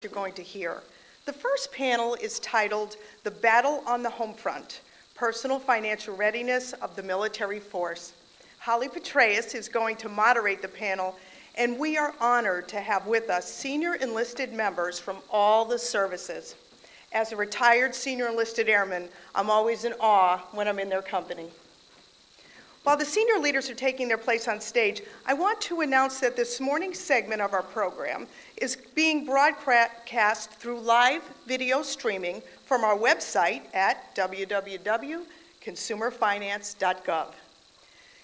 you're going to hear. The first panel is titled The Battle on the Homefront, Personal Financial Readiness of the Military Force. Holly Petraeus is going to moderate the panel, and we are honored to have with us senior enlisted members from all the services. As a retired senior enlisted airman, I'm always in awe when I'm in their company. While the senior leaders are taking their place on stage, I want to announce that this morning's segment of our program is being broadcast through live video streaming from our website at www.consumerfinance.gov.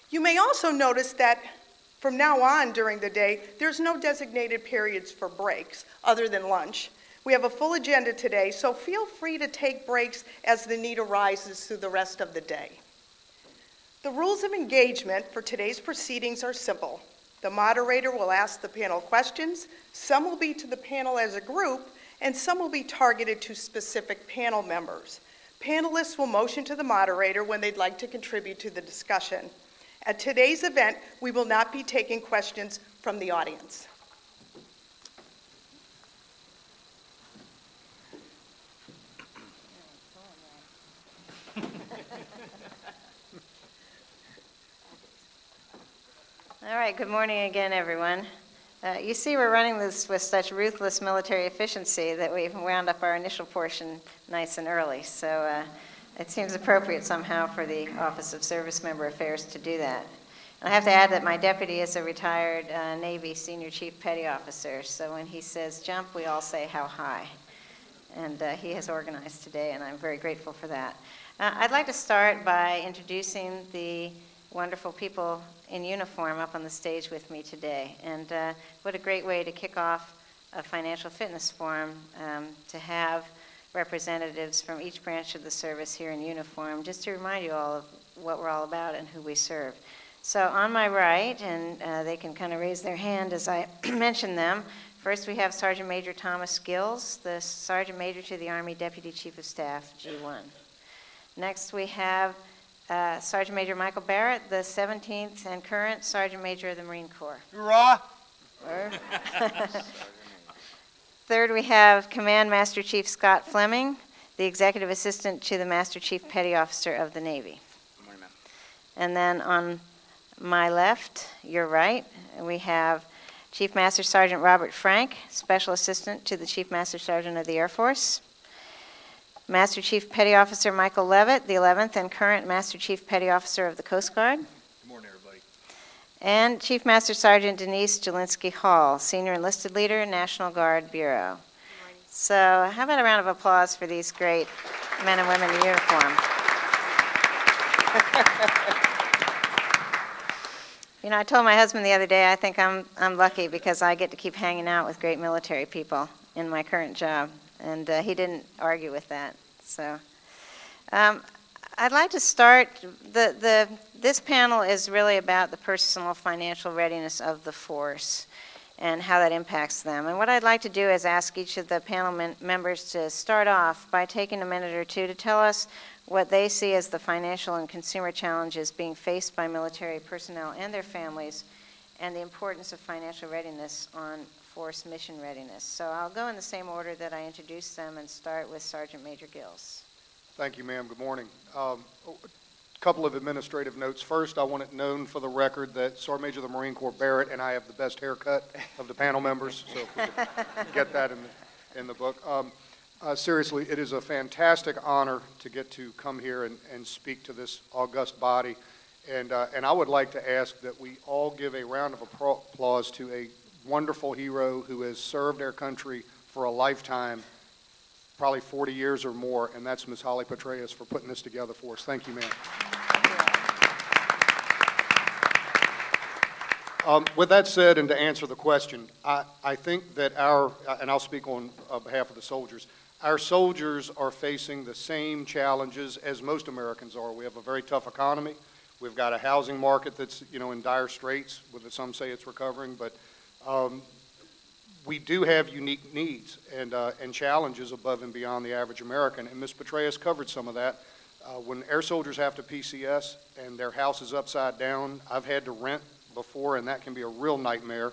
You may also notice that from now on during the day, there's no designated periods for breaks other than lunch. We have a full agenda today, so feel free to take breaks as the need arises through the rest of the day. The rules of engagement for today's proceedings are simple. The moderator will ask the panel questions. Some will be to the panel as a group, and some will be targeted to specific panel members. Panelists will motion to the moderator when they'd like to contribute to the discussion. At today's event, we will not be taking questions from the audience. All right, good morning again, everyone. You see we're running this with such ruthless military efficiency that we've wound up our initial portion nice and early. So it seems appropriate somehow for the Office of Service Member Affairs to do that. And I have to add that my deputy is a retired Navy Senior Chief Petty Officer, so when he says jump, we all say how high. And he has organized today, and I'm very grateful for that. I'd like to start by introducing the wonderful people in uniform up on the stage with me today. And what a great way to kick off a financial fitness forum to have representatives from each branch of the service here in uniform, just to remind you all of what we're all about and who we serve. So on my right, and they can kind of raise their hand as I mention them, first we have Sergeant Major Thomas Gills, the Sergeant Major to the Army Deputy Chief of Staff, G1. Next we have Sergeant Major Michael Barrett, the 17th and current Sergeant Major of the Marine Corps. Hurrah! Third, we have Command Master Chief Scott Fleming, the Executive Assistant to the Master Chief Petty Officer of the Navy. Good morning, ma'am. And then on my left, your right, we have Chief Master Sergeant Robert Frank, Special Assistant to the Chief Master Sergeant of the Air Force. Master Chief Petty Officer Michael Levitt, the 11th and current Master Chief Petty Officer of the Coast Guard. Good morning, everybody. And Chief Master Sergeant Denise Jelinski Hall, Senior Enlisted Leader, National Guard Bureau. So how about a round of applause for these great men and women in uniform? You know, I told my husband the other day, I think I'm lucky because I get to keep hanging out with great military people in my current job. And he didn't argue with that. So I'd like to start, this panel is really about the personal financial readiness of the force and how that impacts them. And what I'd like to do is ask each of the panel members to start off by taking a minute or two to tell us what they see as the financial and consumer challenges being faced by military personnel and their families, and the importance of financial readiness on force mission readiness. So I'll go in the same order that I introduced them and start with Sergeant Major Gills. Thank you, ma'am. Good morning. A couple of administrative notes. First, I want it known for the record that Sergeant Major of the Marine Corps Barrett and I have the best haircut of the panel members, so if we could get that in the book. Seriously, it is a fantastic honor to get to come here and speak to this august body. And I would like to ask that we all give a round of applause to a wonderful hero who has served our country for a lifetime, probably 40 years or more, and that's Ms. Holly Petraeus for putting this together for us. Thank you, ma'am. With that said, and to answer the question, I think that and I'll speak on behalf of the soldiers, our soldiers are facing the same challenges as most Americans are. We have a very tough economy. We've got a housing market that's, in dire straits. Some say it's recovering, but we do have unique needs and challenges above and beyond the average American, and Ms. Petraeus covered some of that. When air soldiers have to PCS and their house is upside down, I've had to rent before, and that can be a real nightmare.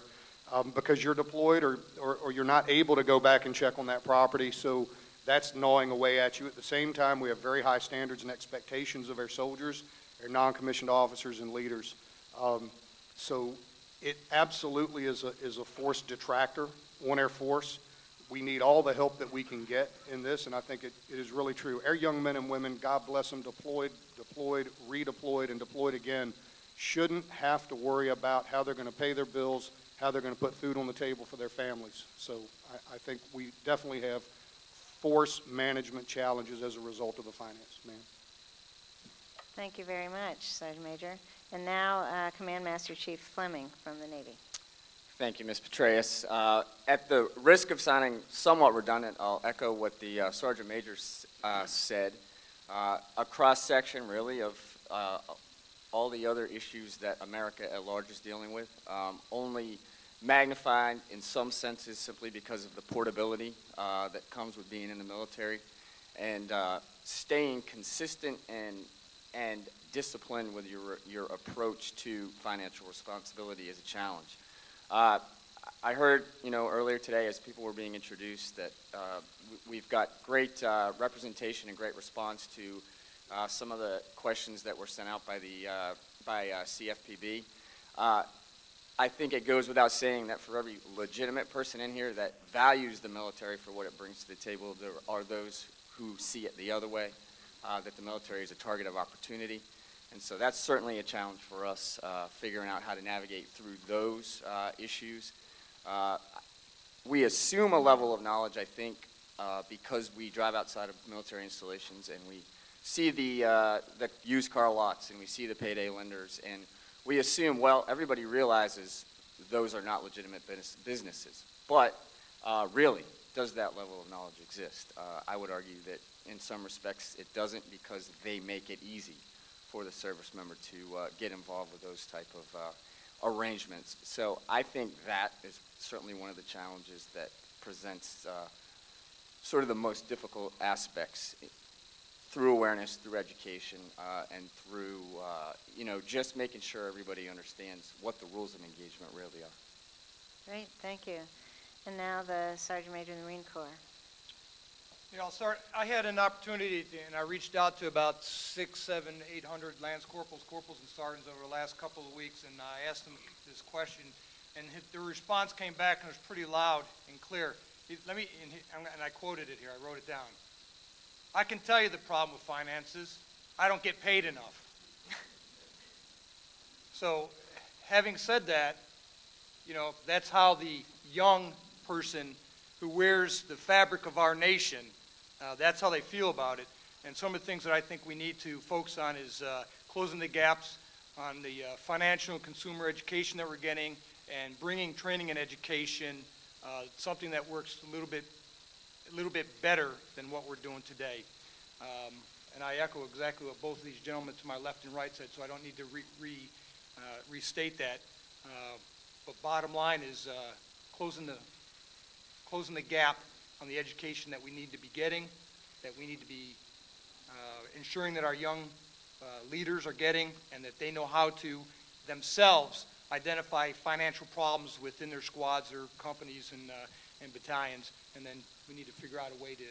because you're deployed or you're not able to go back and check on that property. So that's gnawing away at you. At the same time, we have very high standards and expectations of our soldiers, our non-commissioned officers and leaders. So it absolutely is a force detractor on our force. We need all the help that we can get in this, and I think it is really true. Our young men and women, God bless them, deployed, redeployed, and deployed again, shouldn't have to worry about how they're going to pay their bills, how they're going to put food on the table for their families. So I think we definitely have force management challenges as a result of the finance, ma'am. Thank you very much, Sergeant Major. And now, Command Master Chief Fleming from the Navy. Thank you, Ms. Petraeus. At the risk of sounding somewhat redundant, I'll echo what the Sergeant Major said. A cross-section, really, of all the other issues that America at large is dealing with, only magnified in some senses simply because of the portability that comes with being in the military, and staying consistent and disciplined with your approach to financial responsibility is a challenge. I heard, earlier today as people were being introduced that we've got great representation and great response to some of the questions that were sent out by the CFPB. I think it goes without saying that for every legitimate person in here that values the military for what it brings to the table, there are those who see it the other way, that the military is a target of opportunity. And so that's certainly a challenge for us, figuring out how to navigate through those issues. We assume a level of knowledge, I think, because we drive outside of military installations and we see the used car lots and we see the payday lenders, and we assume, well, everybody realizes those are not legitimate businesses. But really, does that level of knowledge exist? I would argue that in some respects it doesn't, because they make it easy for the service member to get involved with those type of arrangements. So I think that is certainly one of the challenges that presents sort of the most difficult aspects through awareness, through education, and through just making sure everybody understands what the rules of engagement really are. Great, thank you. And now the Sergeant Major in the Marine Corps. I'll start. I had an opportunity, and I reached out to about 600, 700, 800 Lance Corporals, Corporals, and Sergeants over the last couple of weeks, and I asked them this question, and the response came back, and it was pretty loud and clear. And I quoted it here. I wrote it down. I can tell you the problem with finances. I don't get paid enough. So, having said that, that's how the young person who wears the fabric of our nation, that's how they feel about it. And some of the things that I think we need to focus on is closing the gaps on the financial and consumer education that we're getting, and bringing training and education, something that works a little bit better than what we're doing today. And I echo exactly what both of these gentlemen to my left and right said, so I don't need to restate that. But bottom line is closing the gap on the education that we need to be getting, that we need to be ensuring that our young leaders are getting, and that they know how to themselves identify financial problems within their squads or companies and battalions, and then we need to figure out a way to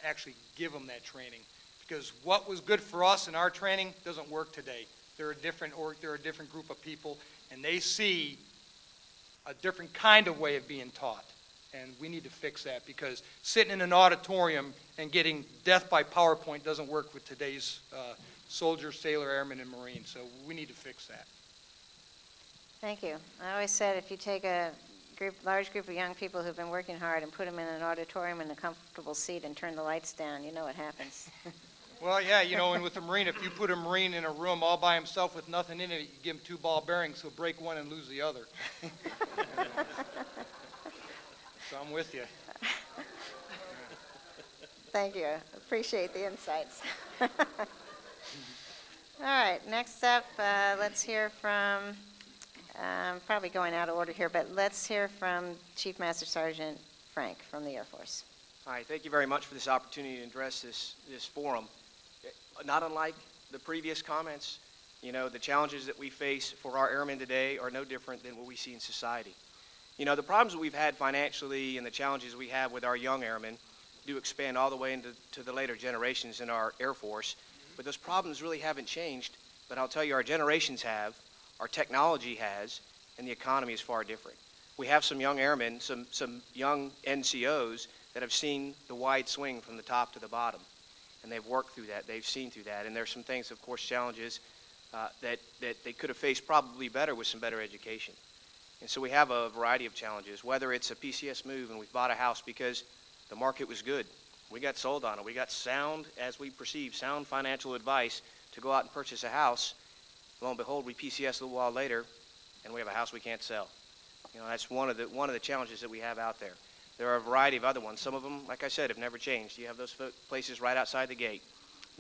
actually give them that training. Because what was good for us in our training doesn't work today. They're a different group of people, and they see a different kind of way of being taught. And we need to fix that, because sitting in an auditorium and getting death by PowerPoint doesn't work with today's soldiers, sailor, airmen, and Marines. So we need to fix that. Thank you. I always said if you take a large group of young people who've been working hard and put them in an auditorium in a comfortable seat and turn the lights down, you know what happens. Well, yeah, and with a Marine, if you put a Marine in a room all by himself with nothing in it, you give him 2 ball bearings, he'll break one and lose the other. So I'm with you. Thank you. Appreciate the insights. All right, next up, let's hear from, probably going out of order here, but let's hear from Chief Master Sergeant Frank from the Air Force. Hi, thank you very much for this opportunity to address this forum. Not unlike the previous comments, the challenges that we face for our airmen today are no different than what we see in society. You know, the problems that we've had financially and the challenges we have with our young airmen do expand all the way into the later generations in our Air Force, but those problems really haven't changed. But I'll tell you, our generations have, our technology has, and the economy is far different. We have some young airmen, some young NCOs that have seen the wide swing from the top to the bottom, and they've worked through that, they've seen through that, and there's some things, of course, challenges that they could have faced probably better with some better education. And so we have a variety of challenges, whether it's a PCS move and we've bought a house because the market was good. We got sold on it. We got sound, as we perceive, sound financial advice to go out and purchase a house. Lo and behold, we PCS a little while later, and we have a house we can't sell. You know, that's one of the challenges that we have out there. There are a variety of other ones. Some of them, like I said, have never changed. You have those places right outside the gate.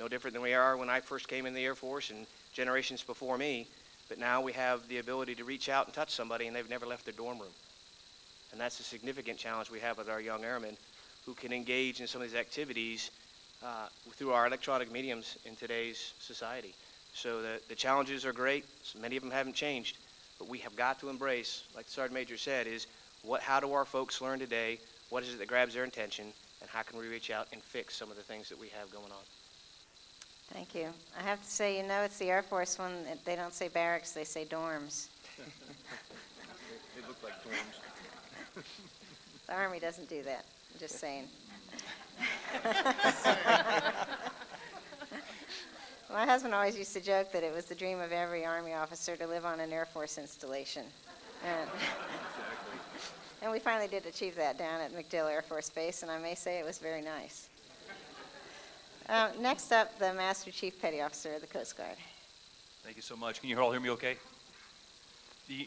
No different than we are when I first came in the Air Force and generations before me. But now we have the ability to reach out and touch somebody, and they've never left their dorm room. And that's a significant challenge we have with our young airmen who can engage in some of these activities through our electronic mediums in today's society. So the challenges are great. Many of them haven't changed. But we have got to embrace, like the Sergeant Major said, is how do our folks learn today? What is it that grabs their attention? And how can we reach out and fix some of the things that we have going on? Thank you. I have to say, you know, it's the Air Force when they don't say barracks, they say dorms. They look like dorms. The Army doesn't do that. I'm just saying. My husband always used to joke that it was the dream of every Army officer to live on an Air Force installation. And we finally did achieve that down at MacDill Air Force Base, and I may say it was very nice. Next up, the Master Chief Petty Officer of the Coast Guard. Thank you so much. Can you all hear me okay?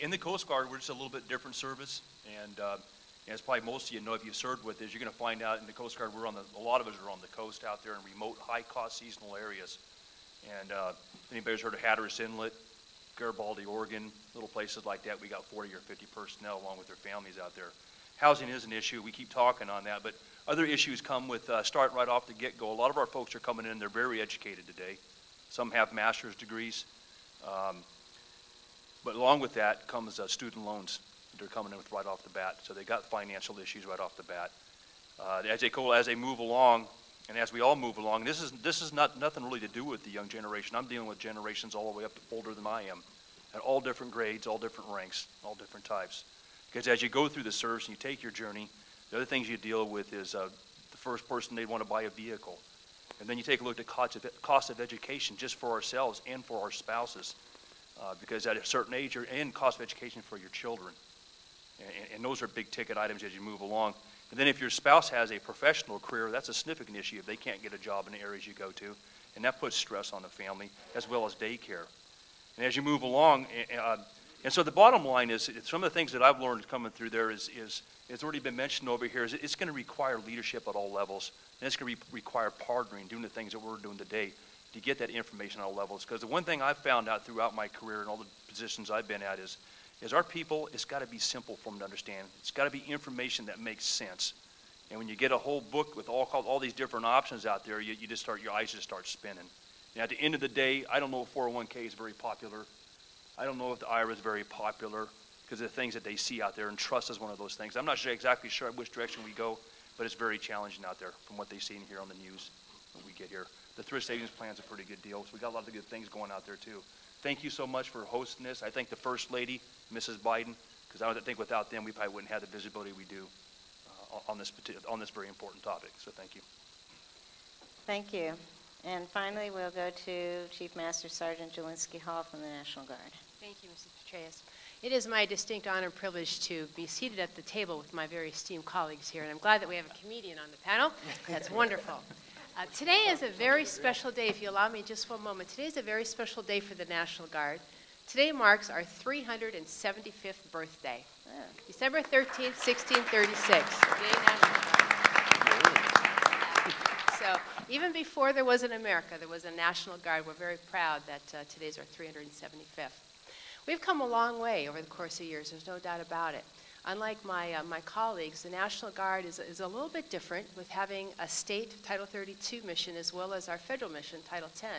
In the Coast Guard, we're just a little bit different service, and as probably most of you know if you've served with us, you're going to find out in the Coast Guard, a lot of us are on the coast out there in remote, high-cost seasonal areas. And if anybody's heard of Hatteras Inlet, Garibaldi, Oregon, little places like that, we got 40 or 50 personnel along with their families out there. Housing is an issue. We keep talking on that, but other issues come with starting right off the get-go. A lot of our folks are coming in, they're very educated today. Some have master's degrees. But along with that comes student loans that they're coming in with right off the bat. So they got financial issues right off the bat. As they move along, and as we all move along, this is nothing really to do with the young generation. I'm dealing with generations all the way up to older than I am, at all different grades, all different ranks, all different types. Because as you go through the service and you take your journey, the other things you deal with is the first person they want to buy a vehicle. And then you take a look at the cost of education just for ourselves and for our spouses. Because at a certain age, you're in cost of education for your children. And those are big ticket items as you move along. And then if your spouse has a professional career, that's a significant issue if they can't get a job in the areas you go to. And that puts stress on the family as well as daycare. And as you move along, and so the bottom line is some of the things that I've learned coming through there is it's already been mentioned over here, is it's going to require leadership at all levels. And it's going to require partnering, doing the things that we're doing today to get that information at all levels. Because the one thing I've found out throughout my career and all the positions I've been at is our people, it's got to be simple for them to understand. It's got to be information that makes sense. And when you get a whole book with all these different options out there, your eyes just start spinning. And at the end of the day, I don't know if 401k is very popular. I don't know if the IRA is very popular because of the things that they see out there, and trust is one of those things. I'm not exactly sure which direction we go, but it's very challenging out there from what they see and hear on the news when we get here. The thrift savings plan is a pretty good deal, so we got a lot of good things going out there too. Thank you so much for hosting this. I thank the First Lady, Mrs. Biden, because I think without them we probably wouldn't have the visibility we do on this very important topic. So thank you. Thank you. And finally, we'll go to Chief Master Sergeant Jelinski Hall from the National Guard. Thank you, Mrs. Petraeus. It is my distinct honor and privilege to be seated at the table with my very esteemed colleagues here, and I'm glad that we have a comedian on the panel. That's wonderful. Today is a very special day, if you allow me just one moment. Today is a very special day for the National Guard. Today marks our 375th birthday. Oh. December 13th, 1636. Day National Guard. So even before there was an America, there was a National Guard. We're very proud that today's our 375th. We've come a long way over the course of years, there's no doubt about it. Unlike my colleagues, the National Guard is a little bit different with having a state Title 32 mission as well as our federal mission, Title 10.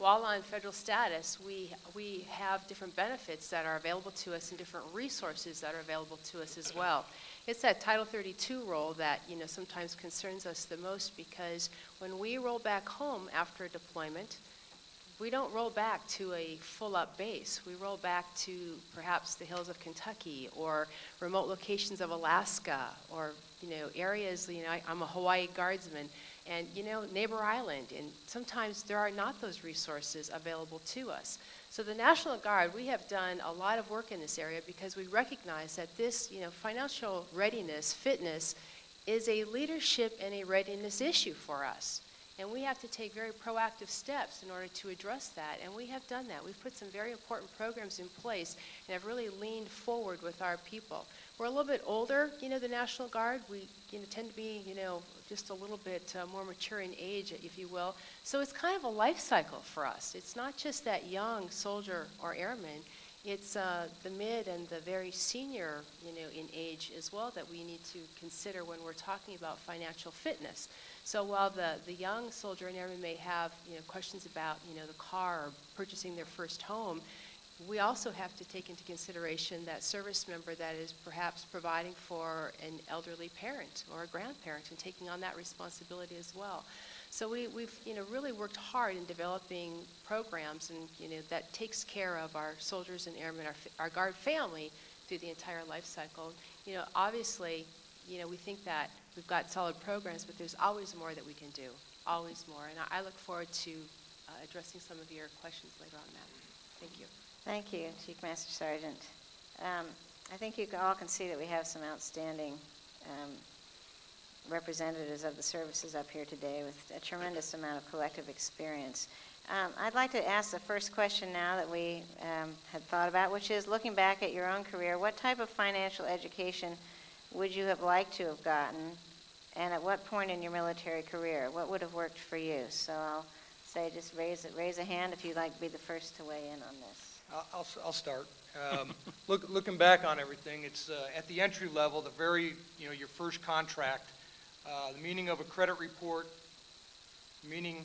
while on federal status, we have different benefits that are available to us and different resources that are available to us as well. It's that Title 32 role that, you know, sometimes concerns us the most, because when we roll back home after a deployment, we don't roll back to a full-up base. We roll back to perhaps the hills of Kentucky or remote locations of Alaska, or, you know, areas, you know, I'm a Hawaii Guardsman, and, you know, Neighbor Island, and sometimes there are not those resources available to us. So the National Guard, we have done a lot of work in this area because we recognize that this, you know, financial readiness, fitness, is a leadership and a readiness issue for us. And we have to take very proactive steps in order to address that, and we have done that. We've put some very important programs in place and have really leaned forward with our people. We're a little bit older, you know, the National Guard. We, you know, tend to be, you know, just a little bit more mature in age, if you will. So it's kind of a life cycle for us. It's not just that young soldier or airman. It's the mid and the very senior, you know, in age as well that we need to consider when we're talking about financial fitness. So while the young soldier and airman may have, you know, questions about, you know, the car or purchasing their first home, we also have to take into consideration that service member that is perhaps providing for an elderly parent or a grandparent and taking on that responsibility as well. So we've, you know, really worked hard in developing programs, and, you know, that takes care of our soldiers and airmen, our Guard family through the entire life cycle. You know, obviously, you know, we think that we've got solid programs, but there's always more that we can do, always more. And I look forward to addressing some of your questions later on that. Thank you. Thank you, Chief Master Sergeant. I think you all can see that we have some outstanding representatives of the services up here today with a tremendous amount of collective experience. I'd like to ask the first question now that we had thought about, which is, looking back at your own career, what type of financial education would you have liked to have gotten, and at what point in your military career? What would have worked for you? So I'll say, just raise a hand if you'd like to be the first to weigh in on this. I'll start. Looking back on everything, it's at the entry level, the very, you know, your first contract, the meaning of a credit report, meaning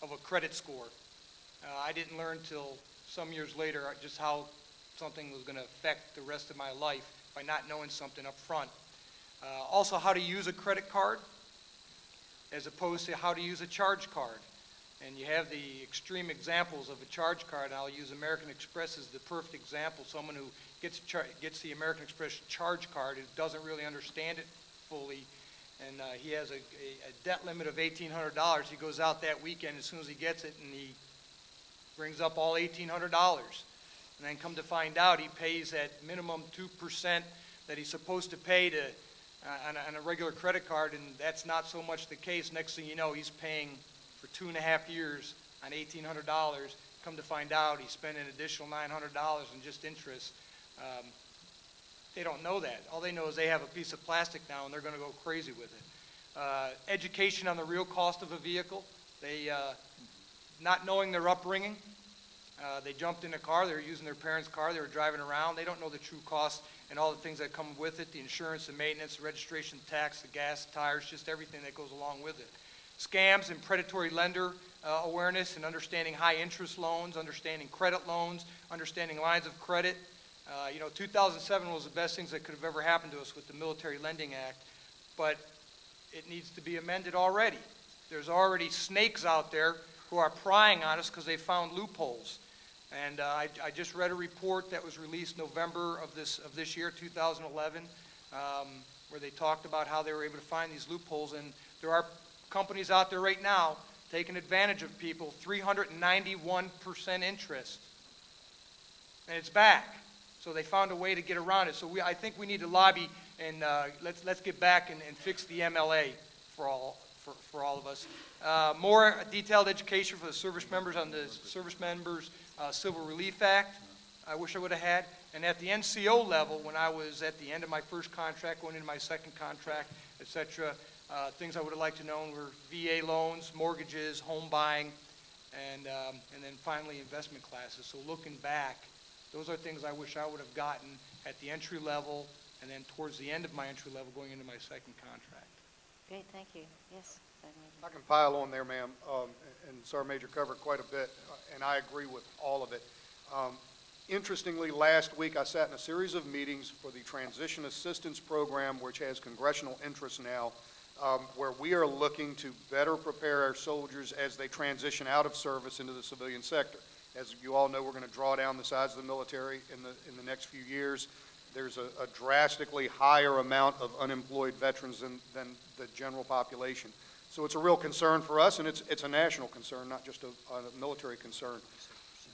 of a credit score. I didn't learn till some years later just how something was going to affect the rest of my life by not knowing something up front. Also, how to use a credit card as opposed to how to use a charge card. And you have the extreme examples of a charge card, and I'll use American Express as the perfect example. Someone who gets the American Express charge card and doesn't really understand it fully, and he has a debt limit of $1,800. He goes out that weekend as soon as he gets it, and he brings up all $1,800. And then come to find out, he pays that minimum 2% that he's supposed to pay to on a regular credit card, and that's not so much the case. Next thing you know, he's paying for 2.5 years on $1,800. Come to find out, he's spending an additional $900 in just interest. They don't know that. All they know is they have a piece of plastic now, and they're going to go crazy with it. Education on the real cost of a vehicle. They, not knowing their upbringing, they jumped in a car, they were using their parents' car, they were driving around. They don't know the true cost and all the things that come with it, the insurance, the maintenance, the registration tax, the gas, tires, just everything that goes along with it. Scams and predatory lender awareness and understanding high interest loans, understanding credit loans, understanding lines of credit. You know, 2007 was the best things that could have ever happened to us with the Military Lending Act, but it needs to be amended already. There's already snakes out there who are prying on us because they found loopholes. And I just read a report that was released November of this year, 2011, where they talked about how they were able to find these loopholes. And there are companies out there right now taking advantage of people, 391% interest. And it's back. So they found a way to get around it. So I think we need to lobby, and let's get back and fix the MLA for all of us. More detailed education for the service members on the Service Members Civil Relief Act, I wish I would have had. And at the NCO level, when I was at the end of my first contract, going into my second contract, etc., things I would have liked to know were VA loans, mortgages, home buying, and then finally investment classes. So looking back, those are things I wish I would have gotten at the entry level and then towards the end of my entry level going into my second contract. Great, thank you. Yes, Sergeant I Major. can pile on there, ma'am, and Sergeant Major covered quite a bit, and I agree with all of it. Interestingly, last week I sat in a series of meetings for the Transition Assistance Program, which has congressional interest now, where we are looking to better prepare our soldiers as they transition out of service into the civilian sector. As you all know, we're going to draw down the size of the military in the next few years. There's a drastically higher amount of unemployed veterans than the general population. So it's a real concern for us, and it's a national concern, not just a military concern.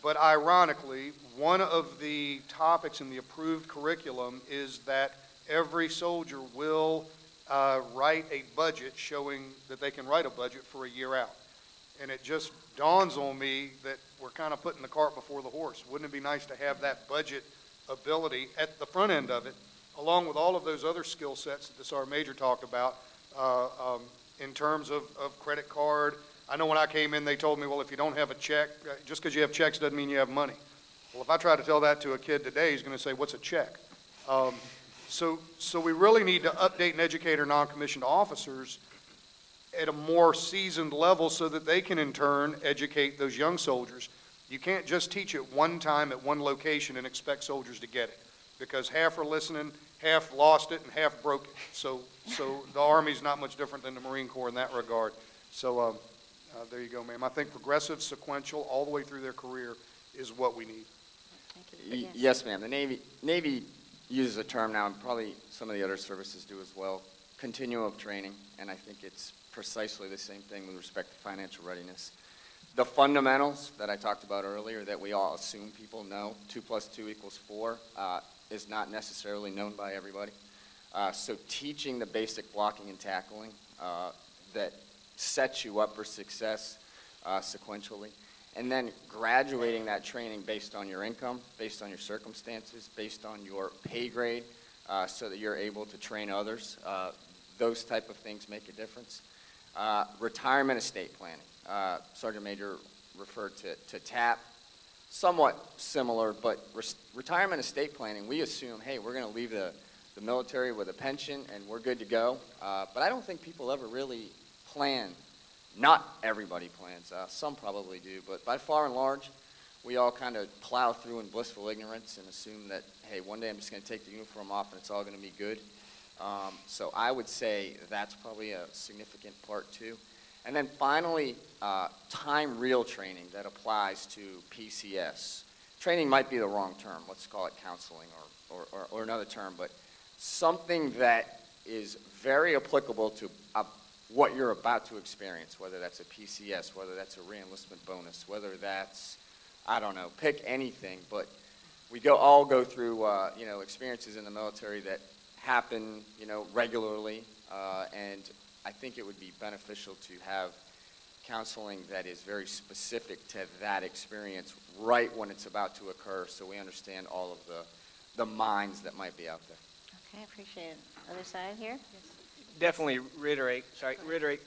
But ironically, one of the topics in the approved curriculum is that every soldier will write a budget showing that they can write a budget for a year out. And it just dawns on me that we're kind of putting the cart before the horse. Wouldn't it be nice to have that budget ability at the front end of it, along with all of those other skill sets that the Sergeant Major talked about in terms of credit card. I know when I came in, they told me, well, if you don't have a check, just because you have checks doesn't mean you have money. Well, if I try to tell that to a kid today, he's going to say, what's a check? So we really need to update and educate our non-commissioned officers at a more seasoned level so that they can in turn educate those young soldiers. You can't just teach it one time at one location and expect soldiers to get it, because half are listening, half lost it, and half broke it. So the Army's not much different than the Marine Corps in that regard. So there you go, ma'am. I think progressive, sequential, all the way through their career is what we need. Thank you. Yes, ma'am. The Navy uses a term now, and probably some of the other services do as well, continuum of training, and I think it's precisely the same thing with respect to financial readiness. The fundamentals that I talked about earlier that we all assume people know, 2 + 2 = 4, is not necessarily known by everybody. So teaching the basic blocking and tackling that sets you up for success sequentially, and then graduating that training based on your income, based on your circumstances, based on your pay grade, so that you're able to train others. Those type of things make a difference. Retirement estate planning. Sergeant Major referred to TAP. Somewhat similar, but retirement estate planning, we assume, hey, we're going to leave the military with a pension and we're good to go. But I don't think people ever really plan. Not everybody plans. Some probably do, but by far and large, we all kind of plow through in blissful ignorance and assume that, hey, one day I'm just going to take the uniform off and it's all going to be good. So I would say that's probably a significant part too. And then finally, time real training that applies to PCS. Training might be the wrong term. Let's call it counseling or another term, but something that is very applicable to what you're about to experience, whether that's a PCS, whether that's a reenlistment bonus, whether that's, I don't know, pick anything, but we all go through, experiences in the military that happen, regularly, and I think it would be beneficial to have counseling that is very specific to that experience right when it's about to occur, so we understand all of the minds that might be out there. Okay, appreciate it. Other side here? Definitely reiterate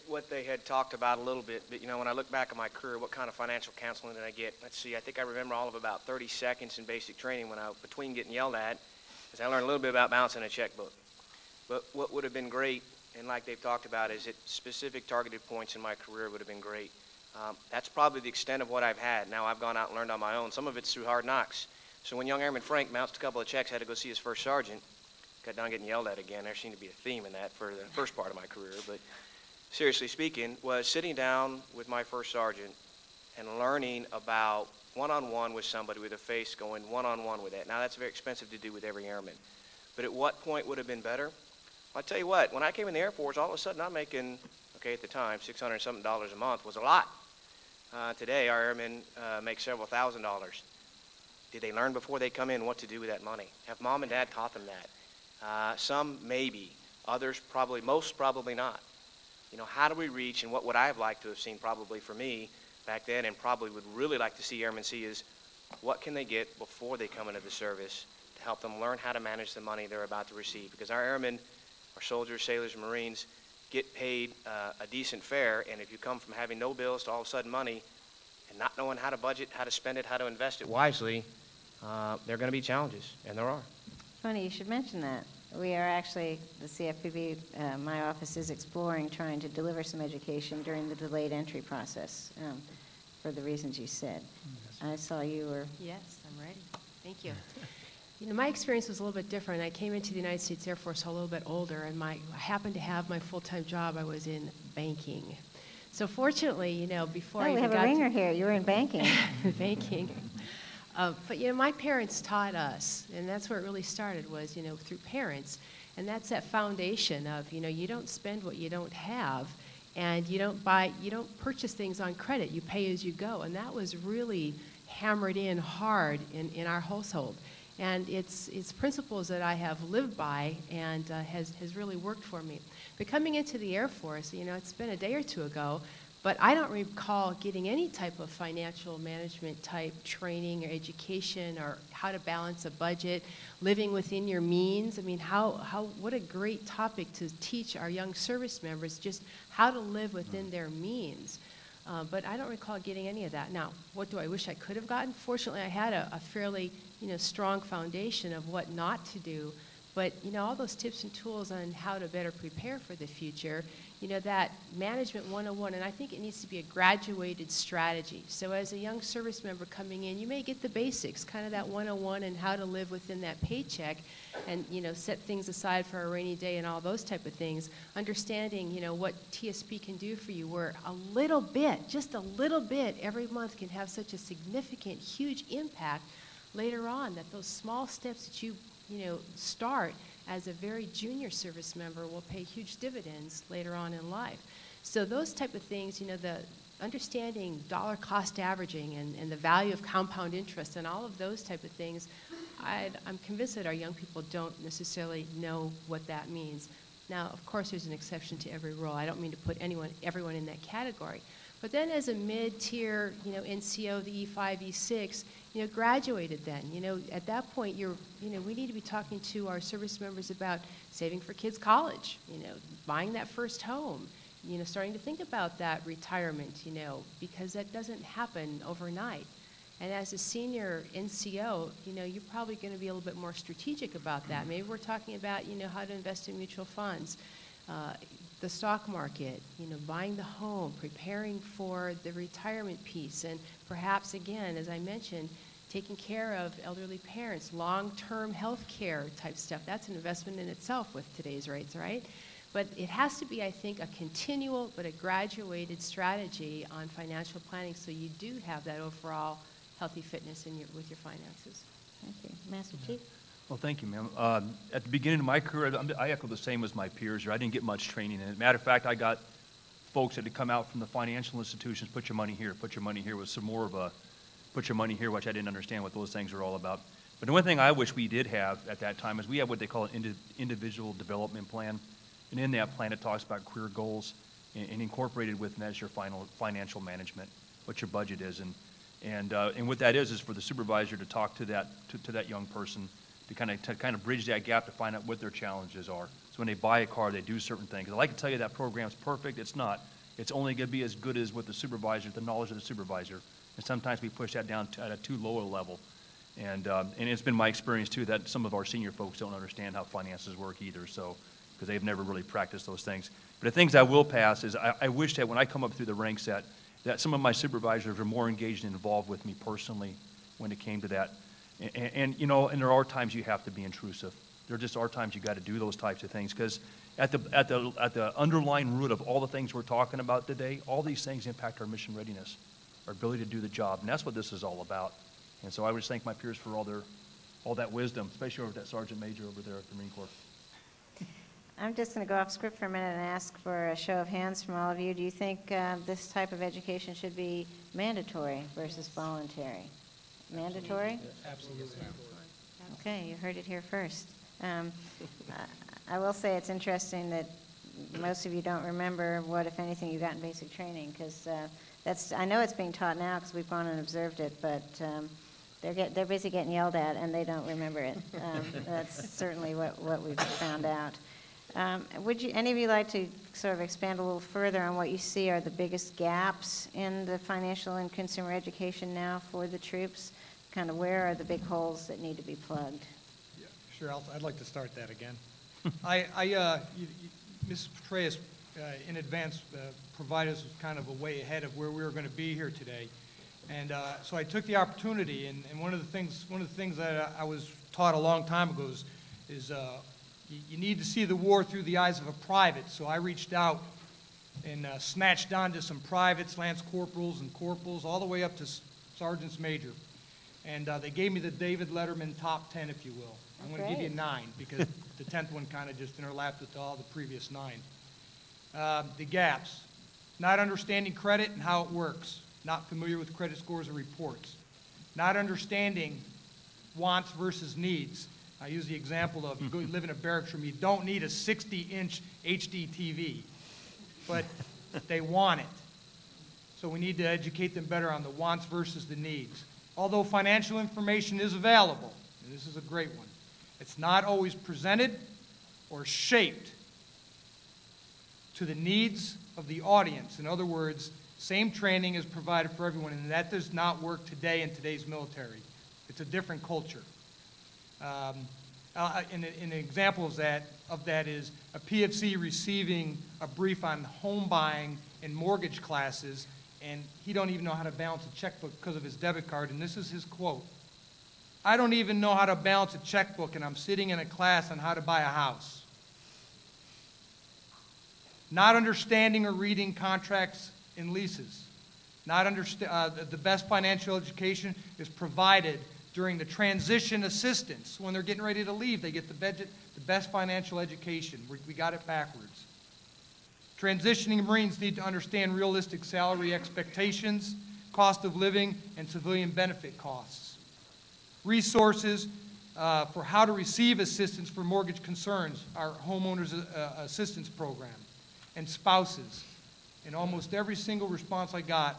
what they had talked about a little bit, but when I look back at my career, what kind of financial counseling did I get? Let's see, I think I remember all of about 30 seconds in basic training between getting yelled at, because I learned a little bit about balancing a checkbook. But what would have been great, and like they've talked about, is at specific targeted points in my career would have been great. That's probably the extent of what I've had. Now I've gone out and learned on my own. Some of it's through hard knocks. So when young Airman Frank bounced a couple of checks, had to go see his first sergeant, got done getting yelled at again. There seemed to be a theme in that for the first part of my career. But seriously speaking, was sitting down with my first sergeant and learning about one-on-one with somebody with a face going one-on-one with that. Now that's very expensive to do with every airman. But at what point would have been better? I'll tell you what, when I came in the Air Force, all of a sudden I'm making, at the time, $600 something a month was a lot. Today, our airmen make several $1,000s. Did they learn before they come in what to do with that money? Have mom and dad taught them that? Some maybe, others probably, most probably not. How do we reach, and what would I have liked to have seen probably for me back then, and probably would really like to see airmen see, is what can they get before they come into the service to help them learn how to manage the money they're about to receive? Because our airmen, our soldiers, sailors, Marines, get paid a decent fare, and if you come from having no bills to all of a sudden money and not knowing how to budget, how to spend it, how to invest it wisely, there are going to be challenges, and there are. Funny you should mention that. We are actually, the CFPB, my office is exploring trying to deliver some education during the delayed entry process for the reasons you said. I saw you were... Yes, I'm ready. Thank you. You know, my experience was a little bit different. I came into the United States Air Force a little bit older, and I happened to have my full-time job. I was in banking. So fortunately, you know, before I we even have a got ringer here. You were in banking. banking. But, you know, my parents taught us, and that's where it really started was, you know, through parents. And that's that foundation of, you know, you don't spend what you don't have, and you don't purchase things on credit. You pay as you go. And that was really hammered in hard in our household. And it's principles that I have lived by and has really worked for me. But coming into the Air Force, you know, it's been a day or two ago, but I don't recall getting any type of financial management type training or education or how to balance a budget, living within your means. I mean, what a great topic to teach our young service members, just how to live within their means. But I don't recall getting any of that. Now, what do I wish I could have gotten? Fortunately, I had a fairly, you know, strong foundation of what not to do. But, you know, all those tips and tools on how to better prepare for the future, you know, that Management 101, and I think it needs to be a graduated strategy. So as a young service member coming in, you may get the basics, kind of that 101 and how to live within that paycheck and, you know, set things aside for a rainy day and all those type of things. Understanding, you know, what TSP can do for you, where a little bit, just a little bit every month can have such a significant, huge impact later on, that those small steps that you know, start as a very junior service member will pay huge dividends later on in life. So those type of things, you know, the understanding dollar cost averaging and the value of compound interest and all of those type of things, I'm convinced that our young people don't necessarily know what that means. Now, of course, there's an exception to every rule. I don't mean to put everyone in that category. But then as a mid-tier, you know, NCO, the E5, E6, you know, graduated then. You know, at that point, we need to be talking to our service members about saving for kids' college, you know, buying that first home, you know, starting to think about that retirement, you know, because that doesn't happen overnight. And as a senior NCO, you know, you're probably going to be a little bit more strategic about that. Maybe we're talking about, you know, how to invest in mutual funds, the stock market, you know, buying the home, preparing for the retirement piece, and perhaps, again, as I mentioned, taking care of elderly parents, long-term health care type stuff. That's an investment in itself with today's rates, right? But it has to be, I think, a continual but a graduated strategy on financial planning so you do have that overall healthy fitness with your finances. Thank you. Master Chief? Well, thank you, ma'am. At the beginning of my career, I echo the same as my peers here. I didn't get much training. And as a matter of fact, I got folks that had come out from the financial institutions, put your money here, with some more of a put your money here, which I didn't understand what those things are all about. But the one thing I wish we did have at that time is we have what they call an individual development plan. And in that plan, it talks about career goals and incorporated within that is your financial management, what your budget is. And what that is for the supervisor to talk to that young person, to kind of bridge that gap to find out what their challenges are. So when they buy a car, they do certain things. I like to tell you that program's perfect. It's not. It's only going to be as good as what the knowledge of the supervisor. And sometimes we push that down at a too low a level. And it's been my experience, too, that some of our senior folks don't understand how finances work either, so because they've never really practiced those things. But the things I will pass is I wish that when I come up through the ranks that some of my supervisors were more engaged and involved with me personally when it came to that. And you know, and there are times you have to be intrusive. There just are times you got to do those types of things because at the underlying root of all the things we're talking about today, all these things impact our mission readiness, our ability to do the job, and that's what this is all about. And so I would just thank my peers for all that wisdom, especially over that Sergeant Major over there at the Marine Corps. I'm just going to go off script for a minute and ask for a show of hands from all of you. Do you think this type of education should be mandatory versus voluntary? Mandatory? Absolutely. Okay, you heard it here first. I will say it's interesting that most of you don't remember what, if anything, you got in basic training, because I know it's being taught now because we've gone and observed it, but they're busy getting yelled at and they don't remember it. That's certainly what we've found out. Would any of you like to sort of expand a little further on what you see are the biggest gaps in the financial and consumer education now for the troops? Kind of where are the big holes that need to be plugged? Yeah, sure, I'd like to start that again. Mrs. Petraeus, in advance, provided us with kind of a way ahead of where we were going to be here today. And so I took the opportunity, and one of the things that I was taught a long time ago is you need to see the war through the eyes of a private. So I reached out and snatched onto some privates, lance corporals and corporals, all the way up to sergeants major. And they gave me the David Letterman top 10, if you will. I'm going to give you 9 because the 10th one kind of just interlapped with all the previous 9. The gaps: not understanding credit and how it works, not familiar with credit scores or reports, not understanding wants versus needs. I use the example of you live in a barracks room, you don't need a 60-inch HD TV, but they want it. So we need to educate them better on the wants versus the needs. Although financial information is available, and this is a great one, it's not always presented or shaped to the needs of the audience. In other words, same training is provided for everyone, and that does not work today in today's military. It's a different culture. An example of that is a PFC receiving a brief on home buying and mortgage classes, and he don't even know how to balance a checkbook because of his debit card, and this is his quote: "I don't even know how to balance a checkbook, and I'm sitting in a class on how to buy a house." Not understanding or reading contracts and leases. The best financial education is provided during the transition assistance. When they're getting ready to leave, they get the best financial education. We got it backwards. Transitioning Marines need to understand realistic salary expectations, cost of living, and civilian benefit costs. Resources for how to receive assistance for mortgage concerns, our homeowners assistance program, and spouses. In almost every single response I got,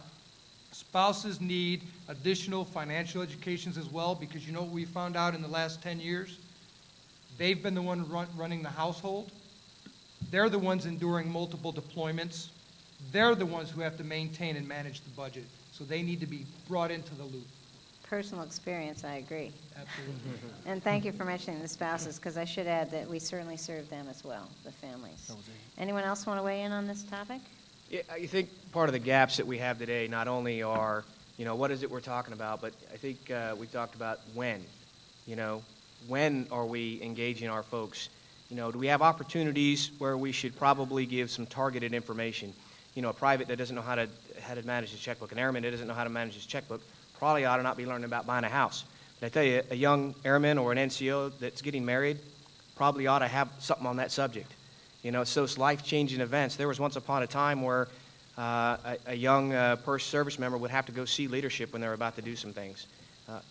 spouses need additional financial educations as well, because you know what we found out in the last 10 years? They've been the one running the household. They're the ones enduring multiple deployments. They're the ones who have to maintain and manage the budget. So they need to be brought into the loop. Personal experience, I agree. Absolutely. And thank you for mentioning the spouses, because I should add that we certainly serve them as well, the families. Anyone else want to weigh in on this topic? Yeah, I think part of the gaps that we have today not only are, what is it we're talking about, but I think we talked about when. When are we engaging our folks? Do we have opportunities where we should probably give some targeted information? A private that doesn't know how to manage his checkbook, an airman that doesn't know how to manage his checkbook, probably ought to not be learning about buying a house. But I tell you, a young airman or an NCO that's getting married probably ought to have something on that subject. It's those life-changing events. There was once upon a time where a young service member would have to go see leadership when they were about to do some things.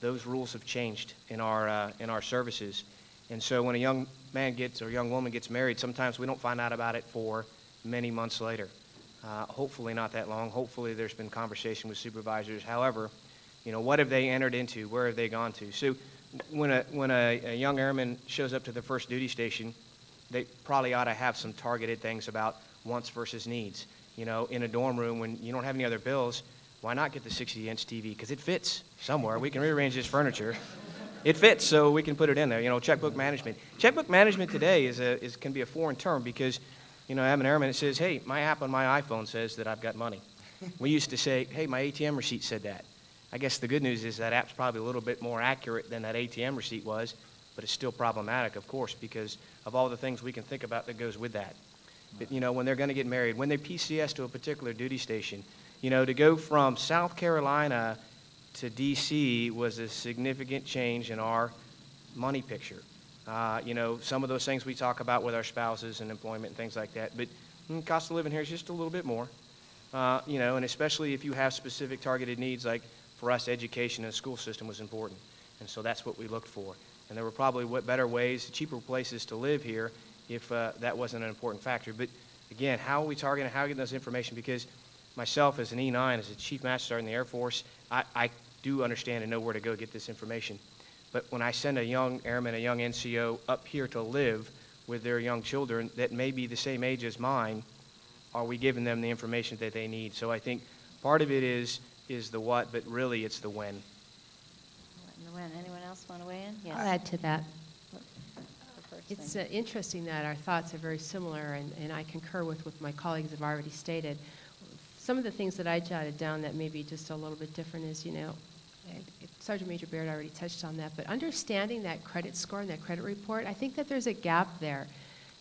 Those rules have changed in our services. And so when a young man or a young woman gets married, sometimes we don't find out about it for many months later. Hopefully not that long. Hopefully there's been conversation with supervisors. However, what have they entered into? Where have they gone to? So when a young airman shows up to the first duty station, they probably ought to have some targeted things about wants versus needs. In a dorm room when you don't have any other bills, why not get the 60-inch TV? Because it fits somewhere. We can rearrange this furniture. It fits, so we can put it in there. Checkbook management. Checkbook management today can be a foreign term because, I have an airman that says, hey, my app on my iPhone says that I've got money. We used to say, hey, my ATM receipt said that. I guess the good news is that app's probably a little bit more accurate than that ATM receipt was, but it's still problematic, of course, because of all the things we can think about that goes with that. But, when they're going to get married, when they PCS to a particular duty station, to go from South Carolina to D.C. was a significant change in our money picture. Some of those things we talk about with our spouses and employment and things like that, but cost of living here is just a little bit more. And especially if you have specific targeted needs, like for us, education in the school system was important. And so that's what we looked for. And there were probably better ways, cheaper places to live here if that wasn't an important factor. But again, how are we targeting, how are we getting those information? Because myself as an E9, as a Chief Master Sergeant in the Air Force, I do understand and know where to go get this information. But when I send a young airman, a young NCO up here to live with their young children that may be the same age as mine, are we giving them the information that they need? So I think part of it is the what, but really it's the when. What and the when. Anyone else want to weigh in? Yes. I'll add to that. It's interesting that our thoughts are very similar, and I concur with what my colleagues have already stated. Some of the things that I jotted down that may be just a little bit different is, Sergeant Major Baird already touched on that, but understanding that credit score and that credit report, I think that there's a gap there.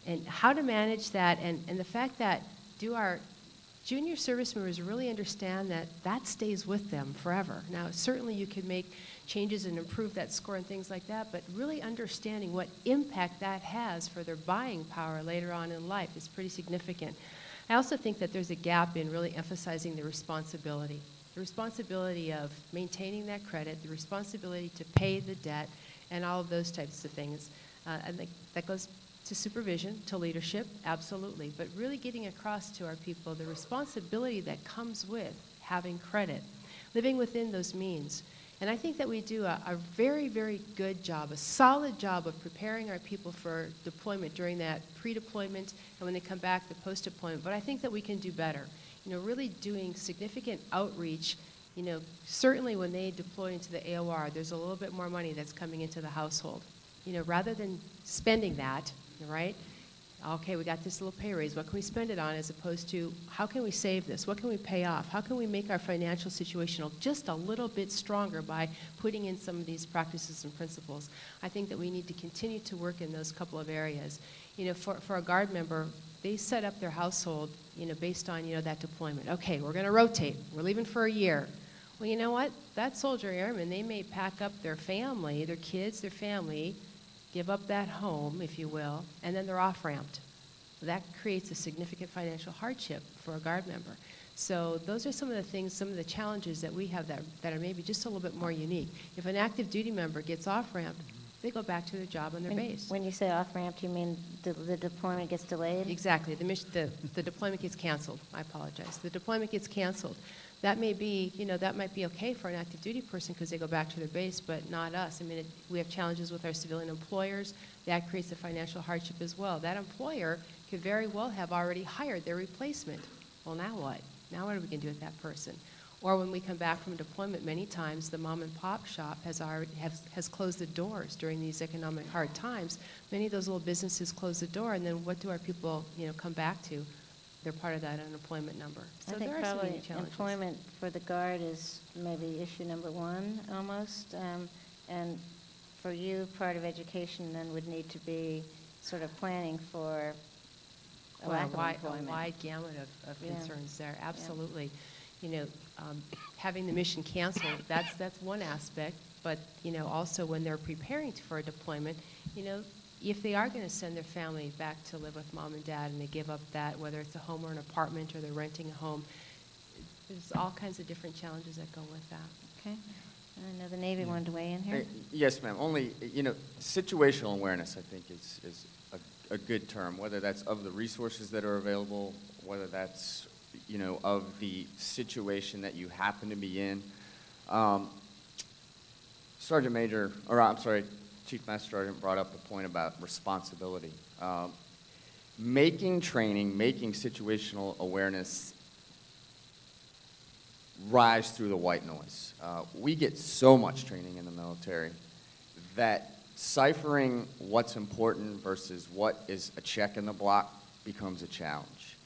And how to manage that, and the fact that do our junior service members really understand that that stays with them forever. Now, certainly you can make changes and improve that score and things like that, but really understanding what impact that has for their buying power later on in life is pretty significant. I also think that there's a gap in really emphasizing the responsibility of maintaining that credit, the responsibility to pay the debt, and all of those types of things. I think that goes to supervision, to leadership, absolutely, but really getting across to our people the responsibility that comes with having credit, living within those means. And I think that we do a very, very good job, a solid job of preparing our people for deployment during that pre-deployment and when they come back, the post-deployment. But I think that we can do better. Really doing significant outreach. Certainly when they deploy into the AOR, there's a little bit more money that's coming into the household. Rather than spending that, right? Okay, we got this little pay raise. What can we spend it on, as opposed to how can we save this? What can we pay off? How can we make our financial situation just a little bit stronger by putting in some of these practices and principles? I think that we need to continue to work in those couple of areas. For a Guard member, they set up their household, based on, that deployment. Okay, we're going to rotate. We're leaving for a year. Well, you know what? That soldier airman, they may pack up their family, their kids, their family, give up that home, if you will, and then they're off-ramped. That creates a significant financial hardship for a Guard member. So those are some of the things, some of the challenges that we have that are maybe just a little bit more unique. If an active duty member gets off-ramped, they go back to their job on their base. When you say off-ramped, you mean the deployment gets delayed? Exactly. The deployment gets canceled. I apologize. The deployment gets canceled. That may be, that might be okay for an active duty person because they go back to their base, but not us. We have challenges with our civilian employers. That creates a financial hardship as well. That employer could very well have already hired their replacement. Well, now what? Now what are we going to do with that person? Or when we come back from deployment, many times the mom and pop shop has closed the doors during these economic hard times. Many of those little businesses close the door, and then what do our people, come back to? They're part of that unemployment number. So I think there are some probably challenges. employment for the Guard is maybe issue number one almost, and for you, part of education then would need to be sort of planning for a lack of employment. A wide gamut of Yeah. concerns there, absolutely. Having the mission canceled, that's one aspect, but, also when they're preparing for a deployment, if they are going to send their family back to live with mom and dad and they give up that, whether it's a home or an apartment or they're renting a home, there's all kinds of different challenges that go with that. Okay. I know the Navy wanted to weigh in here. Yes, ma'am. Only, situational awareness, I think, is a good term, whether that's of the resources that are available, whether that's, of the situation that you happen to be in. Chief Master Sergeant brought up the point about responsibility. Making training, making situational awareness rise through the white noise. We get so much training in the military that ciphering what's important versus what is a check in the block becomes a challenge.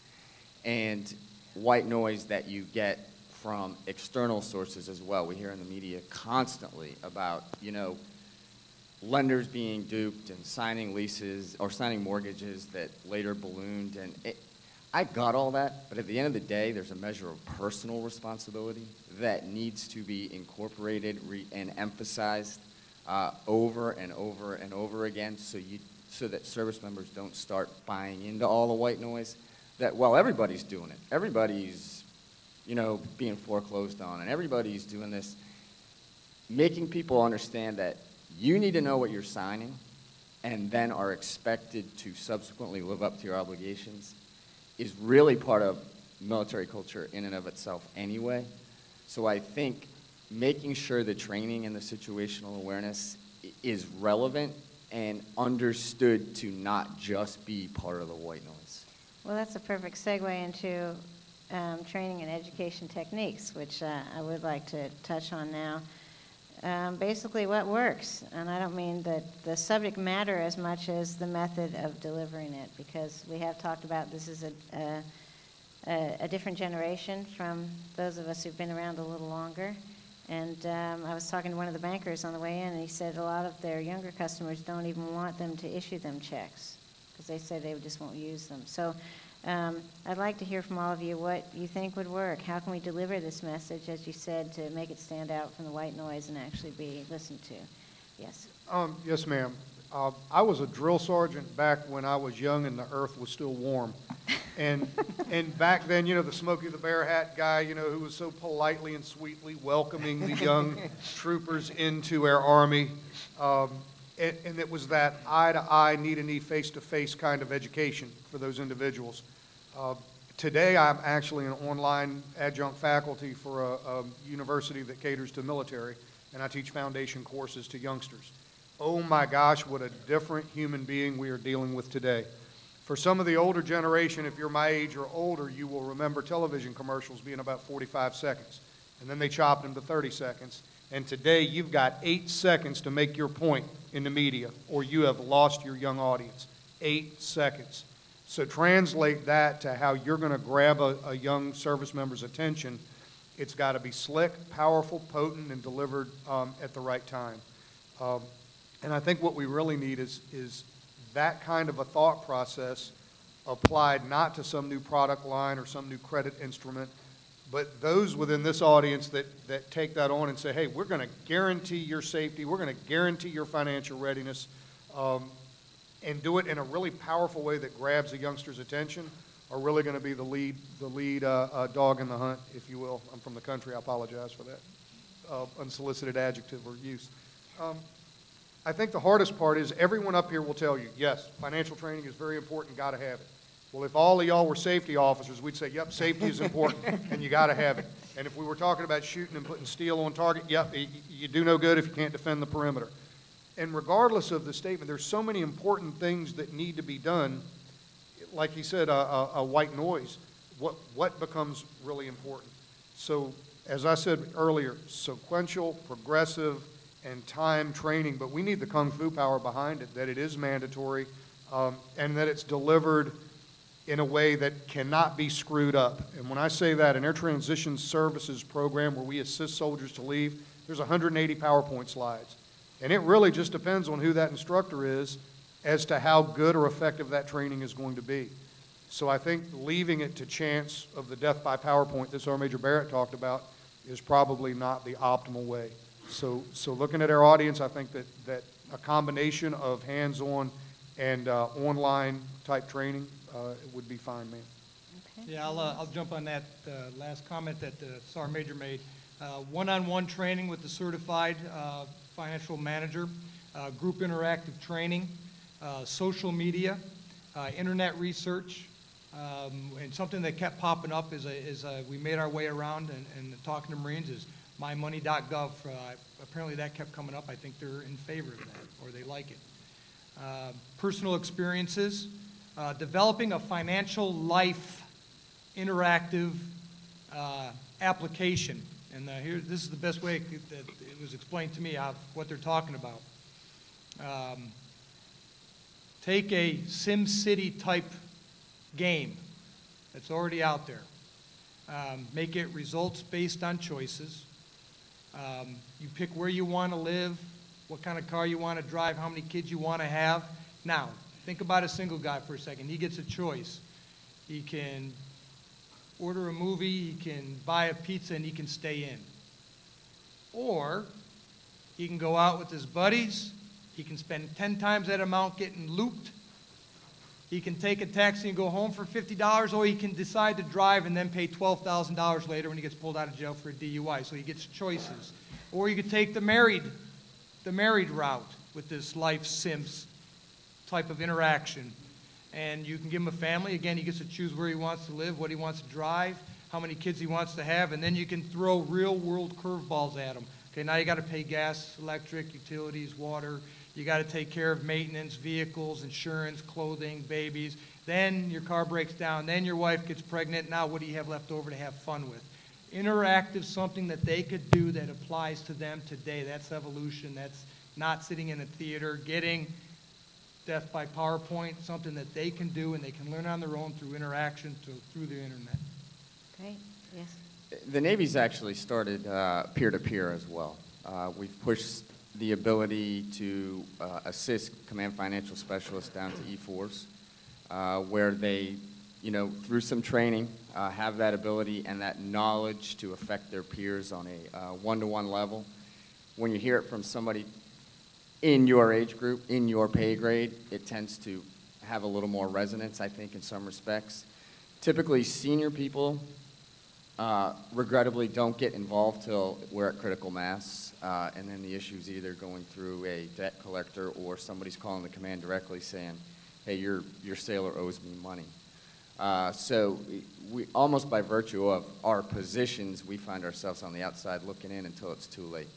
And white noise that you get from external sources as well. We hear in the media constantly about, lenders being duped and signing leases or signing mortgages that later ballooned. And I got all that, but at the end of the day, there's a measure of personal responsibility that needs to be incorporated and emphasized over and over and over again so that service members don't start buying into all the white noise that, well, everybody's doing it. Everybody's, being foreclosed on, and everybody's doing this. Making people understand that you need to know what you're signing and then are expected to subsequently live up to your obligations is really part of military culture in and of itself anyway. So I think making sure the training and the situational awareness is relevant and understood to not just be part of the white noise. Well, that's a perfect segue into training and education techniques, which I would like to touch on now. basically what works. And I don't mean the subject matter as much as the method of delivering it, because we have talked about this is a different generation from those of us who've been around a little longer. And I was talking to one of the bankers on the way in, and he said a lot of their younger customers don't even want them to issue them checks because they say they just won't use them. So I'd like to hear from all of you what you think would work. How can we deliver this message, as you said, to make it stand out from the white noise and actually be listened to? Yes. Yes, ma'am. I was a drill sergeant back when I was young and the earth was still warm. And back then, you know, the Smokey the Bear hat guy, you know, who was so politely and sweetly welcoming the young troopers into our Army. And it was that eye-to-eye, knee-to-knee, face-to-face kind of education for those individuals. Today, I'm actually an online adjunct faculty for a university that caters to military, and I teach foundation courses to youngsters. Oh my gosh, what a different human being we are dealing with today. For some of the older generation, if you're my age or older, you will remember television commercials being about 45 seconds. And then they chopped them to 30 seconds. And today, you've got 8 seconds to make your point in the media, or you have lost your young audience. 8 seconds. So translate that to how you're going to grab a young service member's attention. It's got to be slick, powerful, potent, and delivered at the right time. And I think what we really need is that kind of a thought process applied not to some new product line or some new credit instrument, but those within this audience that take that on and say, hey, we're going to guarantee your safety, we're going to guarantee your financial readiness, and do it in a really powerful way that grabs a youngster's attention, are really going to be the lead dog in the hunt, if you will. I'm from the country, I apologize for that unsolicited adjective or use. I think the hardest part is everyone up here will tell you, yes, financial training is very important, got to have it. Well, if all of y'all were safety officers, we'd say, yep, safety is important, and you got to have it. And if we were talking about shooting and putting steel on target, yep, you do no good if you can't defend the perimeter. And regardless of the statement, there's so many important things that need to be done. Like he said, a white noise. What becomes really important? So, as I said earlier, sequential, progressive, and time training, but we need the kung fu power behind it, that it is mandatory, and that it's delivered in a way that cannot be screwed up. And when I say that, in our transition services program where we assist soldiers to leave, there's 180 PowerPoint slides. And it really just depends on who that instructor is as to how good or effective that training is going to be. So I think leaving it to chance of the death by PowerPoint that Sergeant Major Barrett talked about is probably not the optimal way. So looking at our audience, I think that a combination of hands-on and online type training would be fine, ma'am. Okay. Yeah, I'll jump on that last comment that Sergeant Major made. One-on-one training with the certified financial manager, group interactive training, social media, internet research, and something that kept popping up is we made our way around and talking to Marines is mymoney.gov. Apparently that kept coming up. I think they're in favor of that, or they like it. Personal experiences, developing a financial life interactive application. And this is the best way that it was explained to me of what they're talking about. Take a SimCity type game that's already out there. Make it results based on choices. You pick where you want to live, what kind of car you want to drive, how many kids you want to have. Now, think about a single guy for a second. He gets a choice. He can order a movie, he can buy a pizza, and he can stay in. Or he can go out with his buddies. He can spend 10 times that amount getting looped. He can take a taxi and go home for $50, or he can decide to drive and then pay $12,000 later when he gets pulled out of jail for a DUI. So he gets choices. Or you could take the married route with this life Sims type of interaction. And you can give him a family. Again, he gets to choose where he wants to live, what he wants to drive, how many kids he wants to have, and then you can throw real-world curveballs at him. Okay, now you got to pay gas, electric, utilities, water. You got to take care of maintenance, vehicles, insurance, clothing, babies. Then your car breaks down. Then your wife gets pregnant. Now what do you have left over to have fun with? interactive, something that they could do that applies to them today. That's evolution. That's not sitting in a theater, getting death by PowerPoint, something that they can do and they can learn on their own through interaction through the internet. Great, yes. The Navy's actually started peer-to-peer as well. We've pushed the ability to assist command financial specialists down to E4s, where they, through some training, have that ability and that knowledge to affect their peers on a one-to-one level. When you hear it from somebody in your age group, in your pay grade, it tends to have a little more resonance, I think, in some respects. Typically, senior people, regrettably, don't get involved till we're at critical mass, and then the issue's either going through a debt collector or somebody's calling the command directly saying, hey, your sailor owes me money. So we, almost by virtue of our positions, we find ourselves on the outside looking in until it's too late.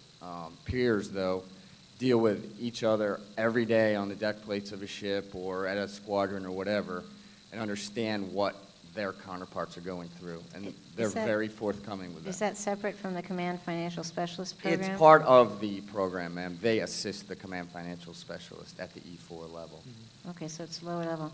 Peers, though, deal with each other every day on the deck plates of a ship or at a squadron or whatever and understand what their counterparts are going through. And they're very forthcoming with that. Is that separate from the Command Financial Specialist program? It's part of the program, ma'am. They assist the Command Financial Specialist at the E4 level. Mm-hmm. Okay, so it's lower level.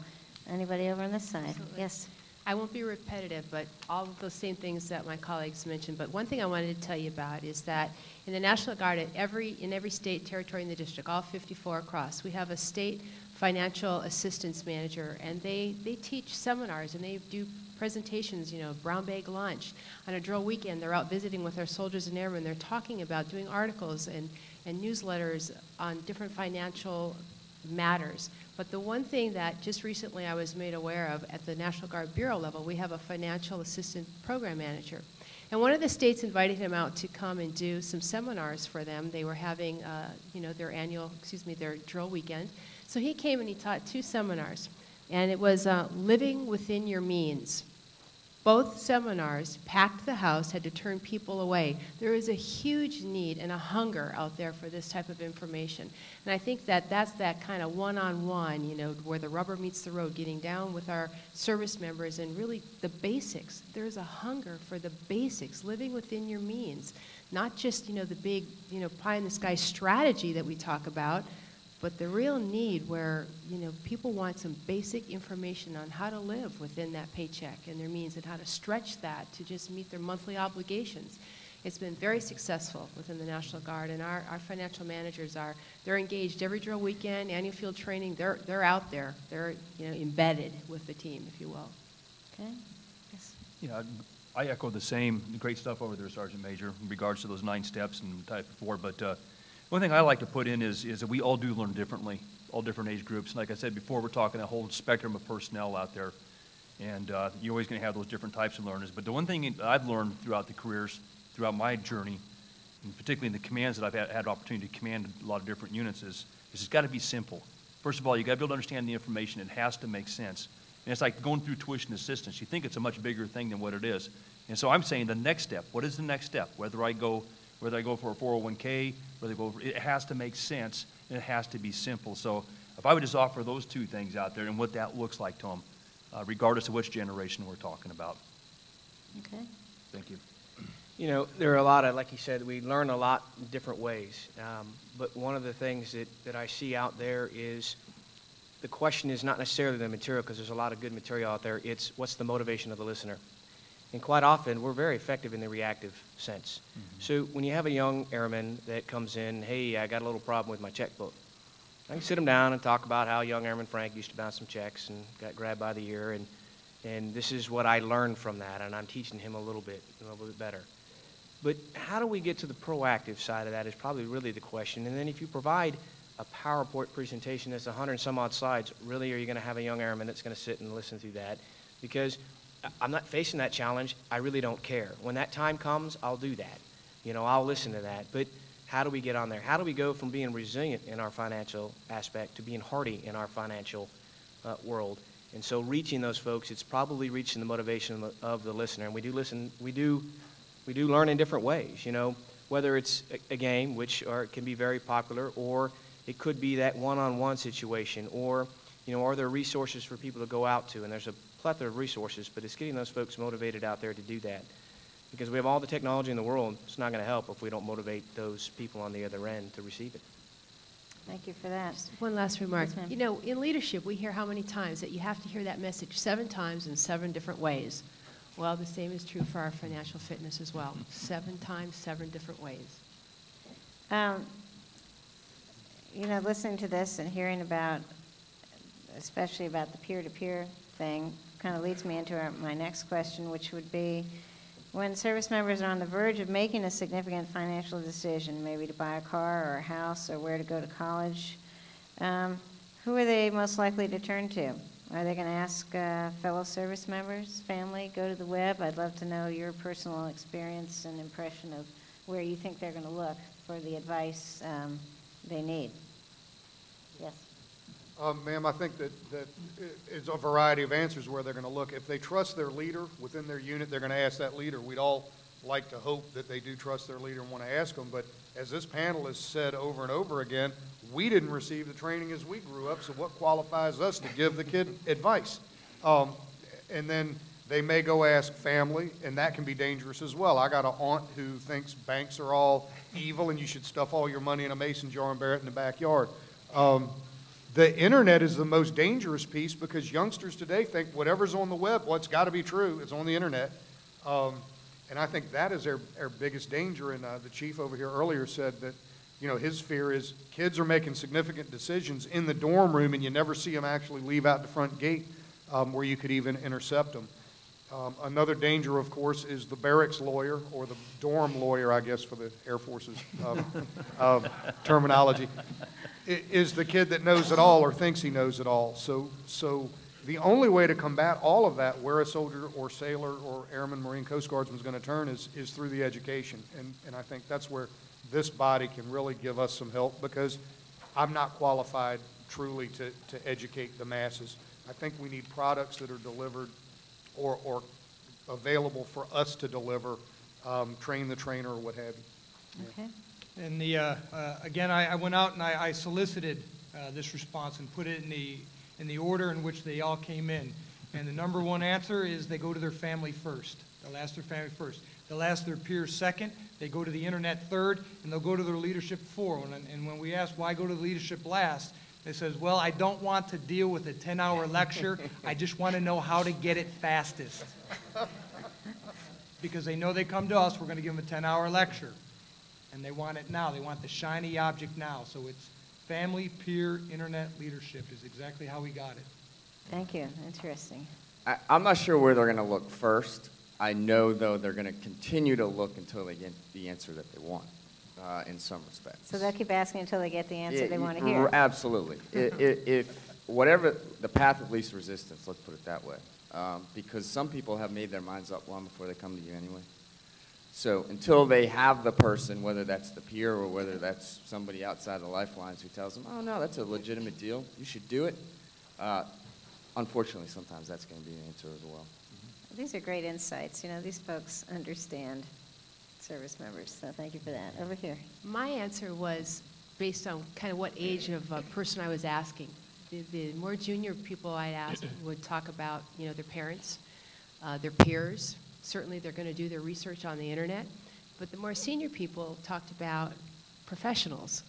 Anybody over on this side? Absolutely. Yes. I won't be repetitive, but all of those same things that my colleagues mentioned. But one thing I wanted to tell you about is that in the National Guard, in every state, territory in the district, all 54 across, we have a state financial assistance manager, and they teach seminars and they do presentations, brown bag lunch. On a drill weekend, they're out visiting with our soldiers and airmen. They're talking about doing articles and newsletters on different financial matters. But the one thing that just recently I was made aware of at the National Guard Bureau level, we have a financial assistant program manager. And one of the states invited him out to come and do some seminars for them. They were having, their drill weekend. So he came and he taught 2 seminars. And it was living within your means. Both seminars packed the house, had to turn people away. There is a huge need and a hunger out there for this type of information. And I think that that's that kind of one-on-one, where the rubber meets the road, getting down with our service members and really the basics. There's a hunger for the basics, living within your means. Not just, the big, pie-in-the-sky strategy that we talk about, but the real need where, people want some basic information on how to live within that paycheck and their means and how to stretch that to just meet their monthly obligations. It's been very successful within the National Guard, and our financial managers they're engaged every drill weekend, annual field training, they're out there. They're, embedded with the team, if you will. Okay. Yes. I echo the same great stuff over there, Sergeant Major, in regards to those 9 steps and type 4, but one thing I like to put in is that we all do learn differently, all different age groups. Like I said before, we're talking a whole spectrum of personnel out there, and you're always going to have those different types of learners. But the one thing I've learned throughout the careers, throughout my journey, and particularly in the commands that I've had opportunity to command a lot of different units, is it's got to be simple. First of all, you got to be able to understand the information. It has to make sense. And it's like going through tuition assistance. You think it's a much bigger thing than what it is. And so I'm saying the next step. What is the next step? Whether I go for a 401k, it has to make sense, and it has to be simple. So if I would just offer those 2 things out there and what that looks like to them, regardless of which generation we're talking about. Okay. Thank you. There are a lot of, like you said, we learn a lot in different ways. But one of the things that I see out there is the question is not necessarily the material, because there's a lot of good material out there. It's what's the motivation of the listener. And quite often, we're very effective in the reactive sense. Mm-hmm. So when you have a young airman that comes in, hey, I got a little problem with my checkbook, I can sit him down and talk about how young Airman Frank used to bounce some checks and got grabbed by the ear, and this is what I learned from that, and I'm teaching him a little bit better. But how do we get to the proactive side of that is probably really the question. And then if you provide a PowerPoint presentation that's 100 and some odd slides, really are you going to have a young airman that's going to sit and listen through that? Because I'm not facing that challenge. I really don't care. When that time comes, I'll do that. I'll listen to that. But how do we get on there? How do we go from being resilient in our financial aspect to being hardy in our financial world? And so reaching those folks, it's probably reaching the motivation of the listener. And we do listen. We do learn in different ways. Whether it's a game, which can be very popular, or it could be that one-on-one situation, or are there resources for people to go out to? And there's a plethora of resources, but it's getting those folks motivated out there to do that. because we have all the technology in the world. It's not going to help if we don't motivate those people on the other end to receive it. Thank you for that. One last remark. Yes, ma'am. You know, in leadership, we hear how many times that you have to hear that message 7 times in 7 different ways. Well, the same is true for our financial fitness as well. 7 times, 7 different ways. You know, listening to this and hearing about, especially about the peer-to-peer thing, kind of leads me into my next question, which would be, when service members are on the verge of making a significant financial decision, maybe to buy a car or a house or where to go to college, who are they most likely to turn to? Are they going to ask fellow service members, family, go to the web? I'd love to know your personal experience and impression of where you think they're going to look for the advice they need. Yes. Ma'am, I think that it's a variety of answers where they're going to look. If they trust their leader within their unit, they're going to ask that leader. We'd all like to hope that they do trust their leader and want to ask them, but as this panel has said over and over again, we didn't receive the training as we grew up, so what qualifies us to give the kid advice? And then they may go ask family, and that can be dangerous as well. I got an aunt who thinks banks are all evil and you should stuff all your money in a mason jar and bury it in the backyard. The internet is the most dangerous piece because youngsters today think whatever's on the web, well, it's got to be true, it's on the internet. And I think that is our biggest danger. And the chief over here earlier said that, you know, his fear is kids are making significant decisions in the dorm room and you never see them actually leave out the front gate where you could even intercept them. Another danger, of course, is the barracks lawyer, or the dorm lawyer, I guess, for the Air Force's terminology, is the kid that knows it all or thinks he knows it all. So the only way to combat all of that, where a soldier or sailor or airman, Marine, Coast Guardsman is going to turn is through the education. And I think that's where this body can really give us some help, because I'm not qualified truly to educate the masses. I think we need products that are delivered or available for us to deliver, train the trainer or what have you. Okay. And again, I went out and I solicited this response and put it in the order in which they all came in. And the number one answer is they go to their family first. They'll ask their family first. They'll ask their peers second. They go to the internet third, and they'll go to their leadership fourth. And when we ask why go to the leadership last, they says, well, I don't want to deal with a 10-hour lecture. I just want to know how to get it fastest. Because they know they come to us, we're going to give them a 10-hour lecture. And they want it now. They want the shiny object now. So it's family, peer, internet leadership is exactly how we got it. Thank you. Interesting. I'm not sure where they're going to look first. I know, though, they're going to continue to look until they get the answer that they want, in some respects. So they'll keep asking until they get the answer they want to hear. Absolutely. If whatever the path of least resistance, let's put it that way, because some people have made their minds up long before they come to you anyway. So until they have the person, whether that's the peer or whether that's somebody outside the lifelines who tells them, oh, no, that's a legitimate deal, you should do it, unfortunately, sometimes that's going to be the answer as well. These are great insights. You know, these folks understand service members, so thank you for that. Over here. My answer was based on kind of what age of person I was asking. The more junior people I asked would talk about, you know, their parents, their peers. Certainly they're going to do their research on the internet. But the more senior people talked about professionals.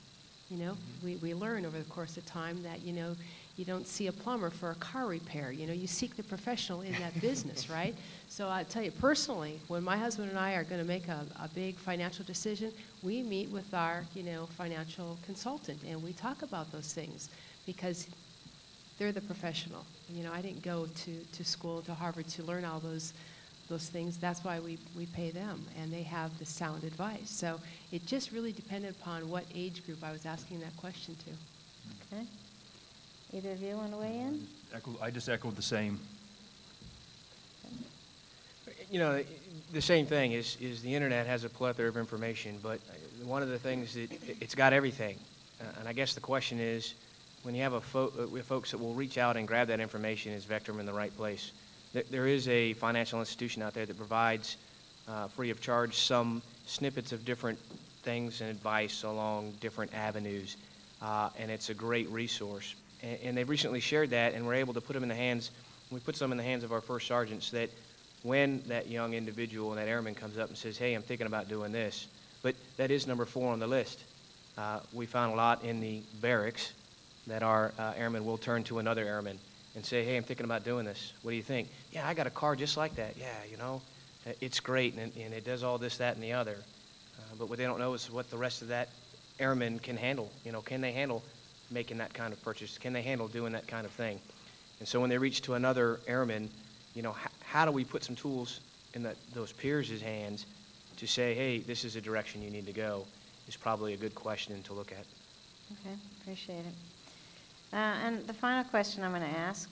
You know, we learn over the course of time that, you know, you don't see a plumber for a car repair. You know, you seek the professional in that business, right? So I tell you personally, when my husband and I are going to make a big financial decision, we meet with our, you know, financial consultant, and we talk about those things because they're the professional. You know, I didn't go to school, to Harvard, to learn all those things. That's why we pay them, and they have the sound advice. So it just really depended upon what age group I was asking that question to. Okay. Either of you want to weigh in? I just echoed the same. You know, the same thing is the internet has a plethora of information, but one of the things that it's got everything. And I guess the question is, when you have folks that will reach out and grab that information, is vector them in the right place? There is a financial institution out there that provides, free of charge, some snippets of different things and advice along different avenues, and it's a great resource. And they've recently shared that, and we're able to put them in the hands, we put some in the hands of our first sergeants that when that young individual and that airman comes up and says, hey, I'm thinking about doing this. But that is number 4 on the list. We found a lot in the barracks that our airmen will turn to another airman and say, hey, I'm thinking about doing this. What do you think? Yeah, I got a car just like that. Yeah, you know, it's great, and it does all this, that, and the other. But what they don't know is what the rest of that airman can handle. You know, can they handle making that kind of purchase? Can they handle doing that kind of thing? And so when they reach to another airman, you know, how do we put some tools in those peers' hands to say, hey, this is a direction you need to go, is probably a good question to look at. Okay, appreciate it. And the final question I'm going to ask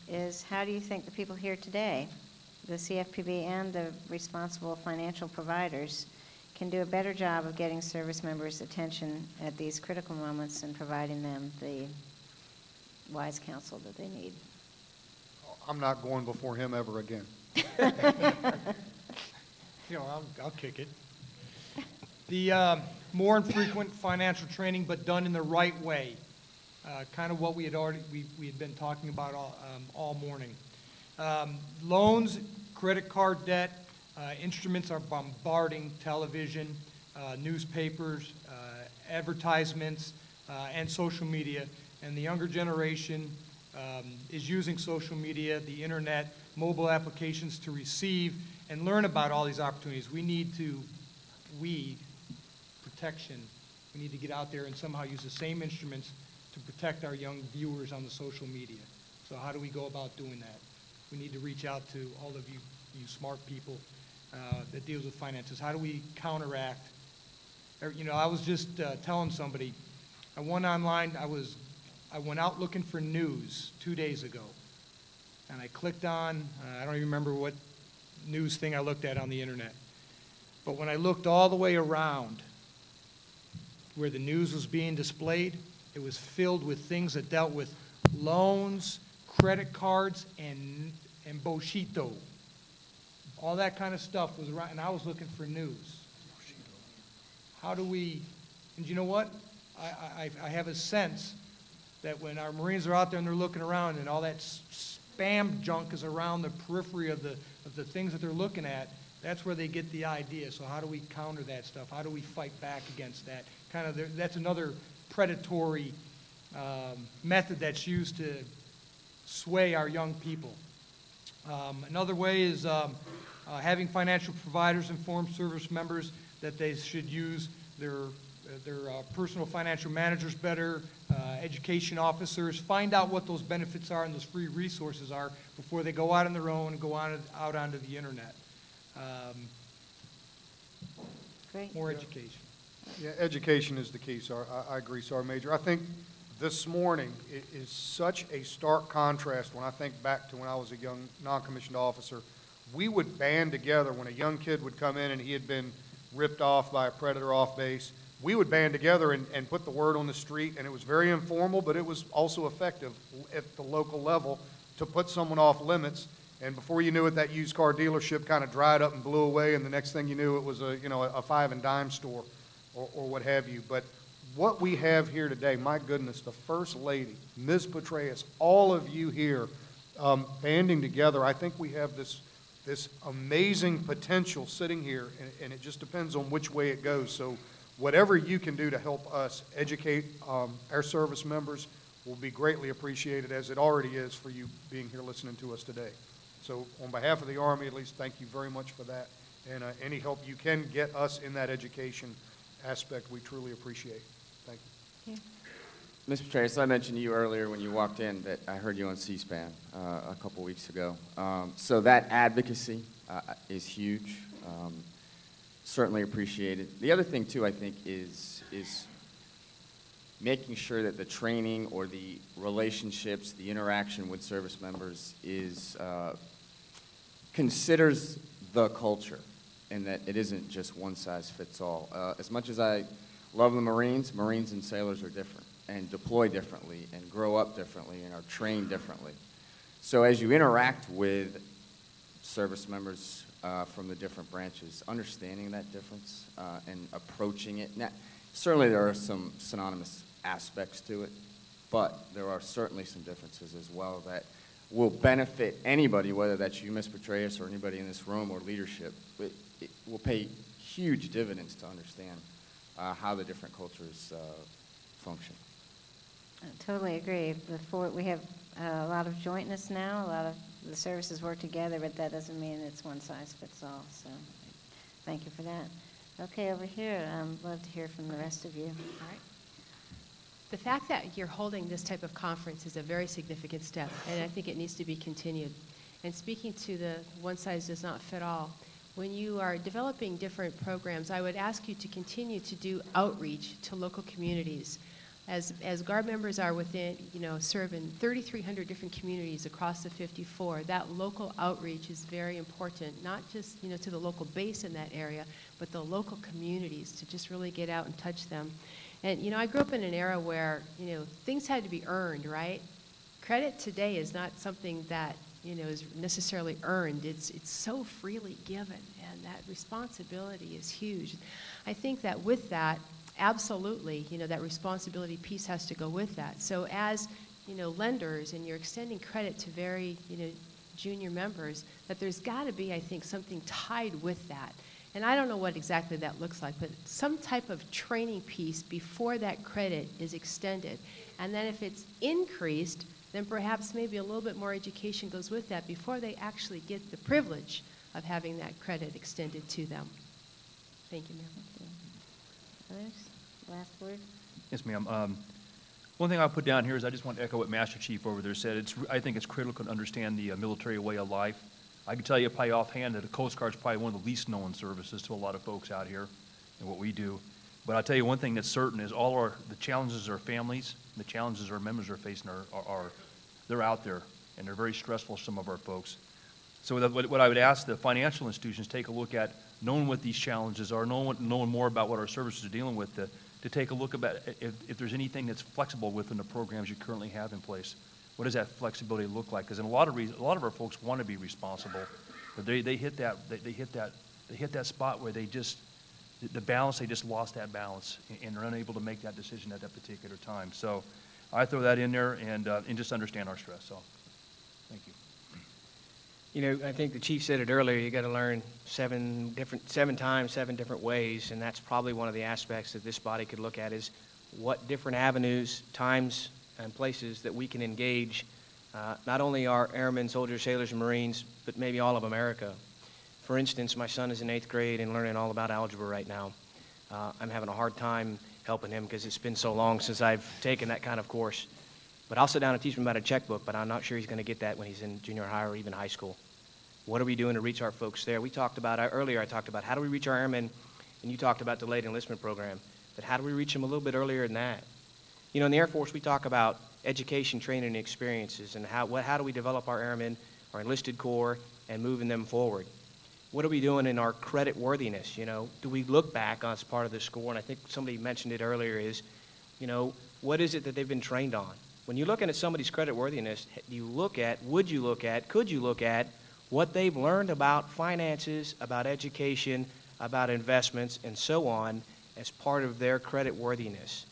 is, how do you think the people here today, the CFPB and the responsible financial providers, can do a better job of getting service members' attention at these critical moments and providing them the wise counsel that they need? I'm not going before him ever again. You know, I'll kick it. The more infrequent financial training, but done in the right way. Kind of what we had been talking about all morning. Loans, credit card debt, instruments are bombarding television, newspapers, advertisements, and social media. And the younger generation is using social media, the internet, mobile applications to receive and learn about all these opportunities. We need protection. We need to get out there and somehow use the same instruments to protect our young viewers on the social media. So how do we go about doing that? We need to reach out to all of you smart people that deals with finances. How do we counteract? You know, I was just telling somebody, I went online, I went out looking for news 2 days ago, and I clicked on, I don't even remember what news thing I looked at on the internet, but when I looked all the way around where the news was being displayed, it was filled with things that dealt with loans, credit cards, and boshito. All that kind of stuff was around, and I was looking for news. How do we, and you know what? I have a sense that when our Marines are out there and they're looking around and all that spam junk is around the periphery of the things that they're looking at, that's where they get the idea. So how do we counter that stuff? How do we fight back against that? Kind of, that's another predatory method that's used to sway our young people. Another way is having financial providers inform service members that they should use their personal financial managers better, education officers, find out what those benefits are and those free resources are before they go out on their own and go out onto the internet. Great. More education. Yeah, education is the key, sir. I agree, Sergeant Major. I think this morning is such a stark contrast when I think back to when I was a young non-commissioned officer. We would band together when a young kid would come in and he had been ripped off by a predator off base. We would band together and put the word on the street, and it was very informal, but it was also effective at the local level to put someone off limits. And before you knew it, that used car dealership kind of dried up and blew away, and the next thing you knew, it was a five and dime store or what have you. But what we have here today, my goodness, the First Lady, Ms. Petraeus, all of you here banding together, I think we have this amazing potential sitting here, and it just depends on which way it goes. So whatever you can do to help us educate our service members will be greatly appreciated, as it already is for you being here listening to us today. So on behalf of the Army, at least, thank you very much for that. And any help you can get us in that education aspect, we truly appreciate. Thank you. Ms. Petraeus, I mentioned to you earlier when you walked in that I heard you on C-SPAN a couple weeks ago. So that advocacy is huge. Certainly appreciated. The other thing, too, I think, is making sure that the training or the relationships, the interaction with service members considers the culture, and that it isn't just one size fits all. As much as I love the Marines, Marines and sailors are different and deploy differently and grow up differently and are trained differently. So as you interact with service members from the different branches, understanding that difference and approaching it. Now, certainly there are some synonymous aspects to it, but there are certainly some differences as well that will benefit anybody, whether that's you, Ms. Petraeus, or anybody in this room or leadership. It will pay huge dividends to understand how the different cultures function. I totally agree. We have a lot of jointness now. A lot of the services work together, but that doesn't mean it's one size fits all. So thank you for that. Okay, over here, I'd love to hear from the rest of you. All right. The fact that you're holding this type of conference is a very significant step, and I think it needs to be continued. And speaking to the one size does not fit all, when you are developing different programs, I would ask you to continue to do outreach to local communities. As Guard members are within, serve in 3,300 different communities across the 54, that local outreach is very important, not just, to the local base in that area, but the local communities, to just really get out and touch them. And, I grew up in an era where, things had to be earned, right? Credit today is not something that, is necessarily earned. It's so freely given, and that responsibility is huge. I think that with that, absolutely, that responsibility piece has to go with that. So as, lenders, and you're extending credit to very, junior members, that there's got to be, I think, something tied with that. And I don't know what exactly that looks like, but some type of training piece before that credit is extended. And then if it's increased, then perhaps maybe a little bit more education goes with that before they actually get the privilege of having that credit extended to them. Thank you, ma'am. Others? Last word? Yes, ma'am. One thing I'll put down here is I just want to echo what Master Chief over there said. I think it's critical to understand the military way of life. I can tell you probably offhand that the Coast Guard is probably one of the least known services to a lot of folks out here and what we do. But I'll tell you one thing that's certain is the challenges our families, the challenges our members are facing they're out there, and they're very stressful, some of our folks. So what I would ask the financial institutions, take a look at knowing what these challenges are, knowing more about what our services are dealing with, to take a look about if there's anything that's flexible within the programs you currently have in place. What does that flexibility look like? Because in a lot of our folks want to be responsible, but they hit that spot where they just lost that balance, and they're unable to make that decision at that particular time. So I throw that in there and just understand our stress. So thank you. I think the chief said it earlier, you got to learn seven times, 7 different ways, and that's probably one of the aspects that this body could look at is what different avenues, times, and places that we can engage not only our airmen, soldiers, sailors, and Marines, but maybe all of America. For instance, my son is in 8th grade and learning all about algebra right now. I'm having a hard time helping him because it's been so long since I've taken that kind of course. But I'll sit down and teach him about a checkbook, but I'm not sure he's going to get that when he's in junior high or even high school. What are we doing to reach our folks there? We talked about, earlier I talked about how do we reach our airmen, and you talked about delayed enlistment program, but how do we reach them a little bit earlier than that? In the Air Force, we talk about education, training, and experiences, and how do we develop our airmen, our enlisted corps, and moving them forward. What are we doing in our credit worthiness? Do we look back as part of the score? And I think somebody mentioned it earlier is, what is it that they've been trained on? When you're looking at somebody's credit worthiness, could you look at what they've learned about finances, about education, about investments, and so on as part of their credit worthiness?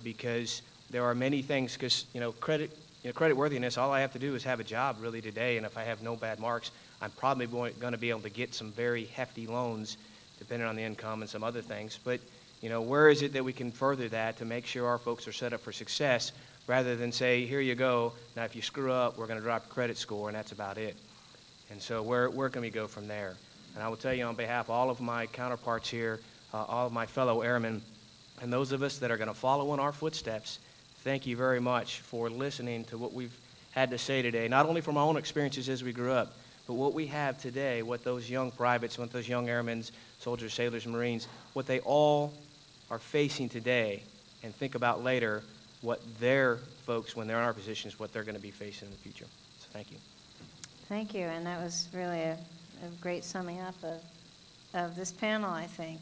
Because there are many things, because, credit worthiness, all I have to do is have a job really today, and if I have no bad marks, I'm probably going to be able to get some very hefty loans depending on the income and some other things. But, where is it that we can further that to make sure our folks are set up for success rather than say, here you go, now if you screw up, we're going to drop your credit score, and that's about it. And so where can we go from there? And I will tell you on behalf of all of my counterparts here, all of my fellow airmen, and those of us that are going to follow in our footsteps, thank you very much for listening to what we've had to say today, not only from our own experiences as we grew up, but what we have today, what those young privates, what those young airmen, soldiers, sailors, Marines, what they all are facing today, and think about later what their folks, when they're in our positions, what they're going to be facing in the future. So thank you. Thank you, and that was really a great summing up of this panel, I think.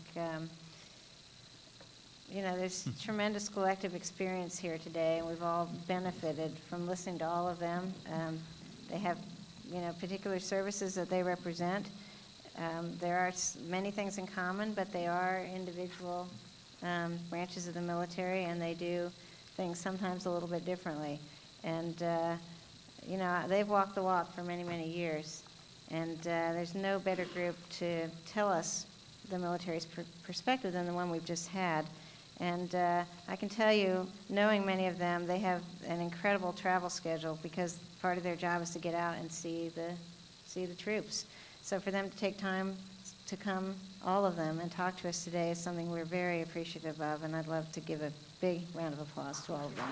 There's tremendous collective experience here today, and we've all benefited from listening to all of them. They have, particular services that they represent. There are many things in common, but they are individual branches of the military, and they do things sometimes a little bit differently. And, you know, they've walked the walk for many, many years. And there's no better group to tell us the military's perspective than the one we've just had. And I can tell you, knowing many of them, they have an incredible travel schedule because part of their job is to get out and see the troops. So for them to take time to come, all of them, and talk to us today is something we're very appreciative of, and I'd love to give a big round of applause to all of them.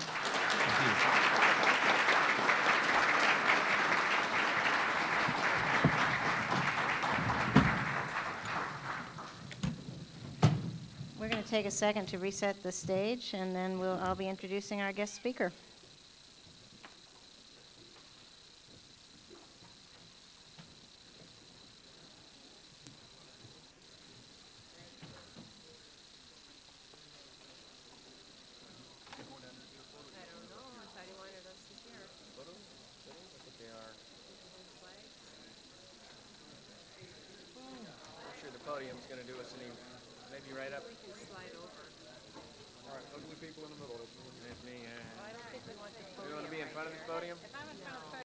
We're going to take a second to reset the stage, and then I'll be introducing our guest speaker. Podium's going to do us any, maybe right up. We can slide over. All right, ugly people in the middle. That's me. You want to be in front of this podium? If I'm in front of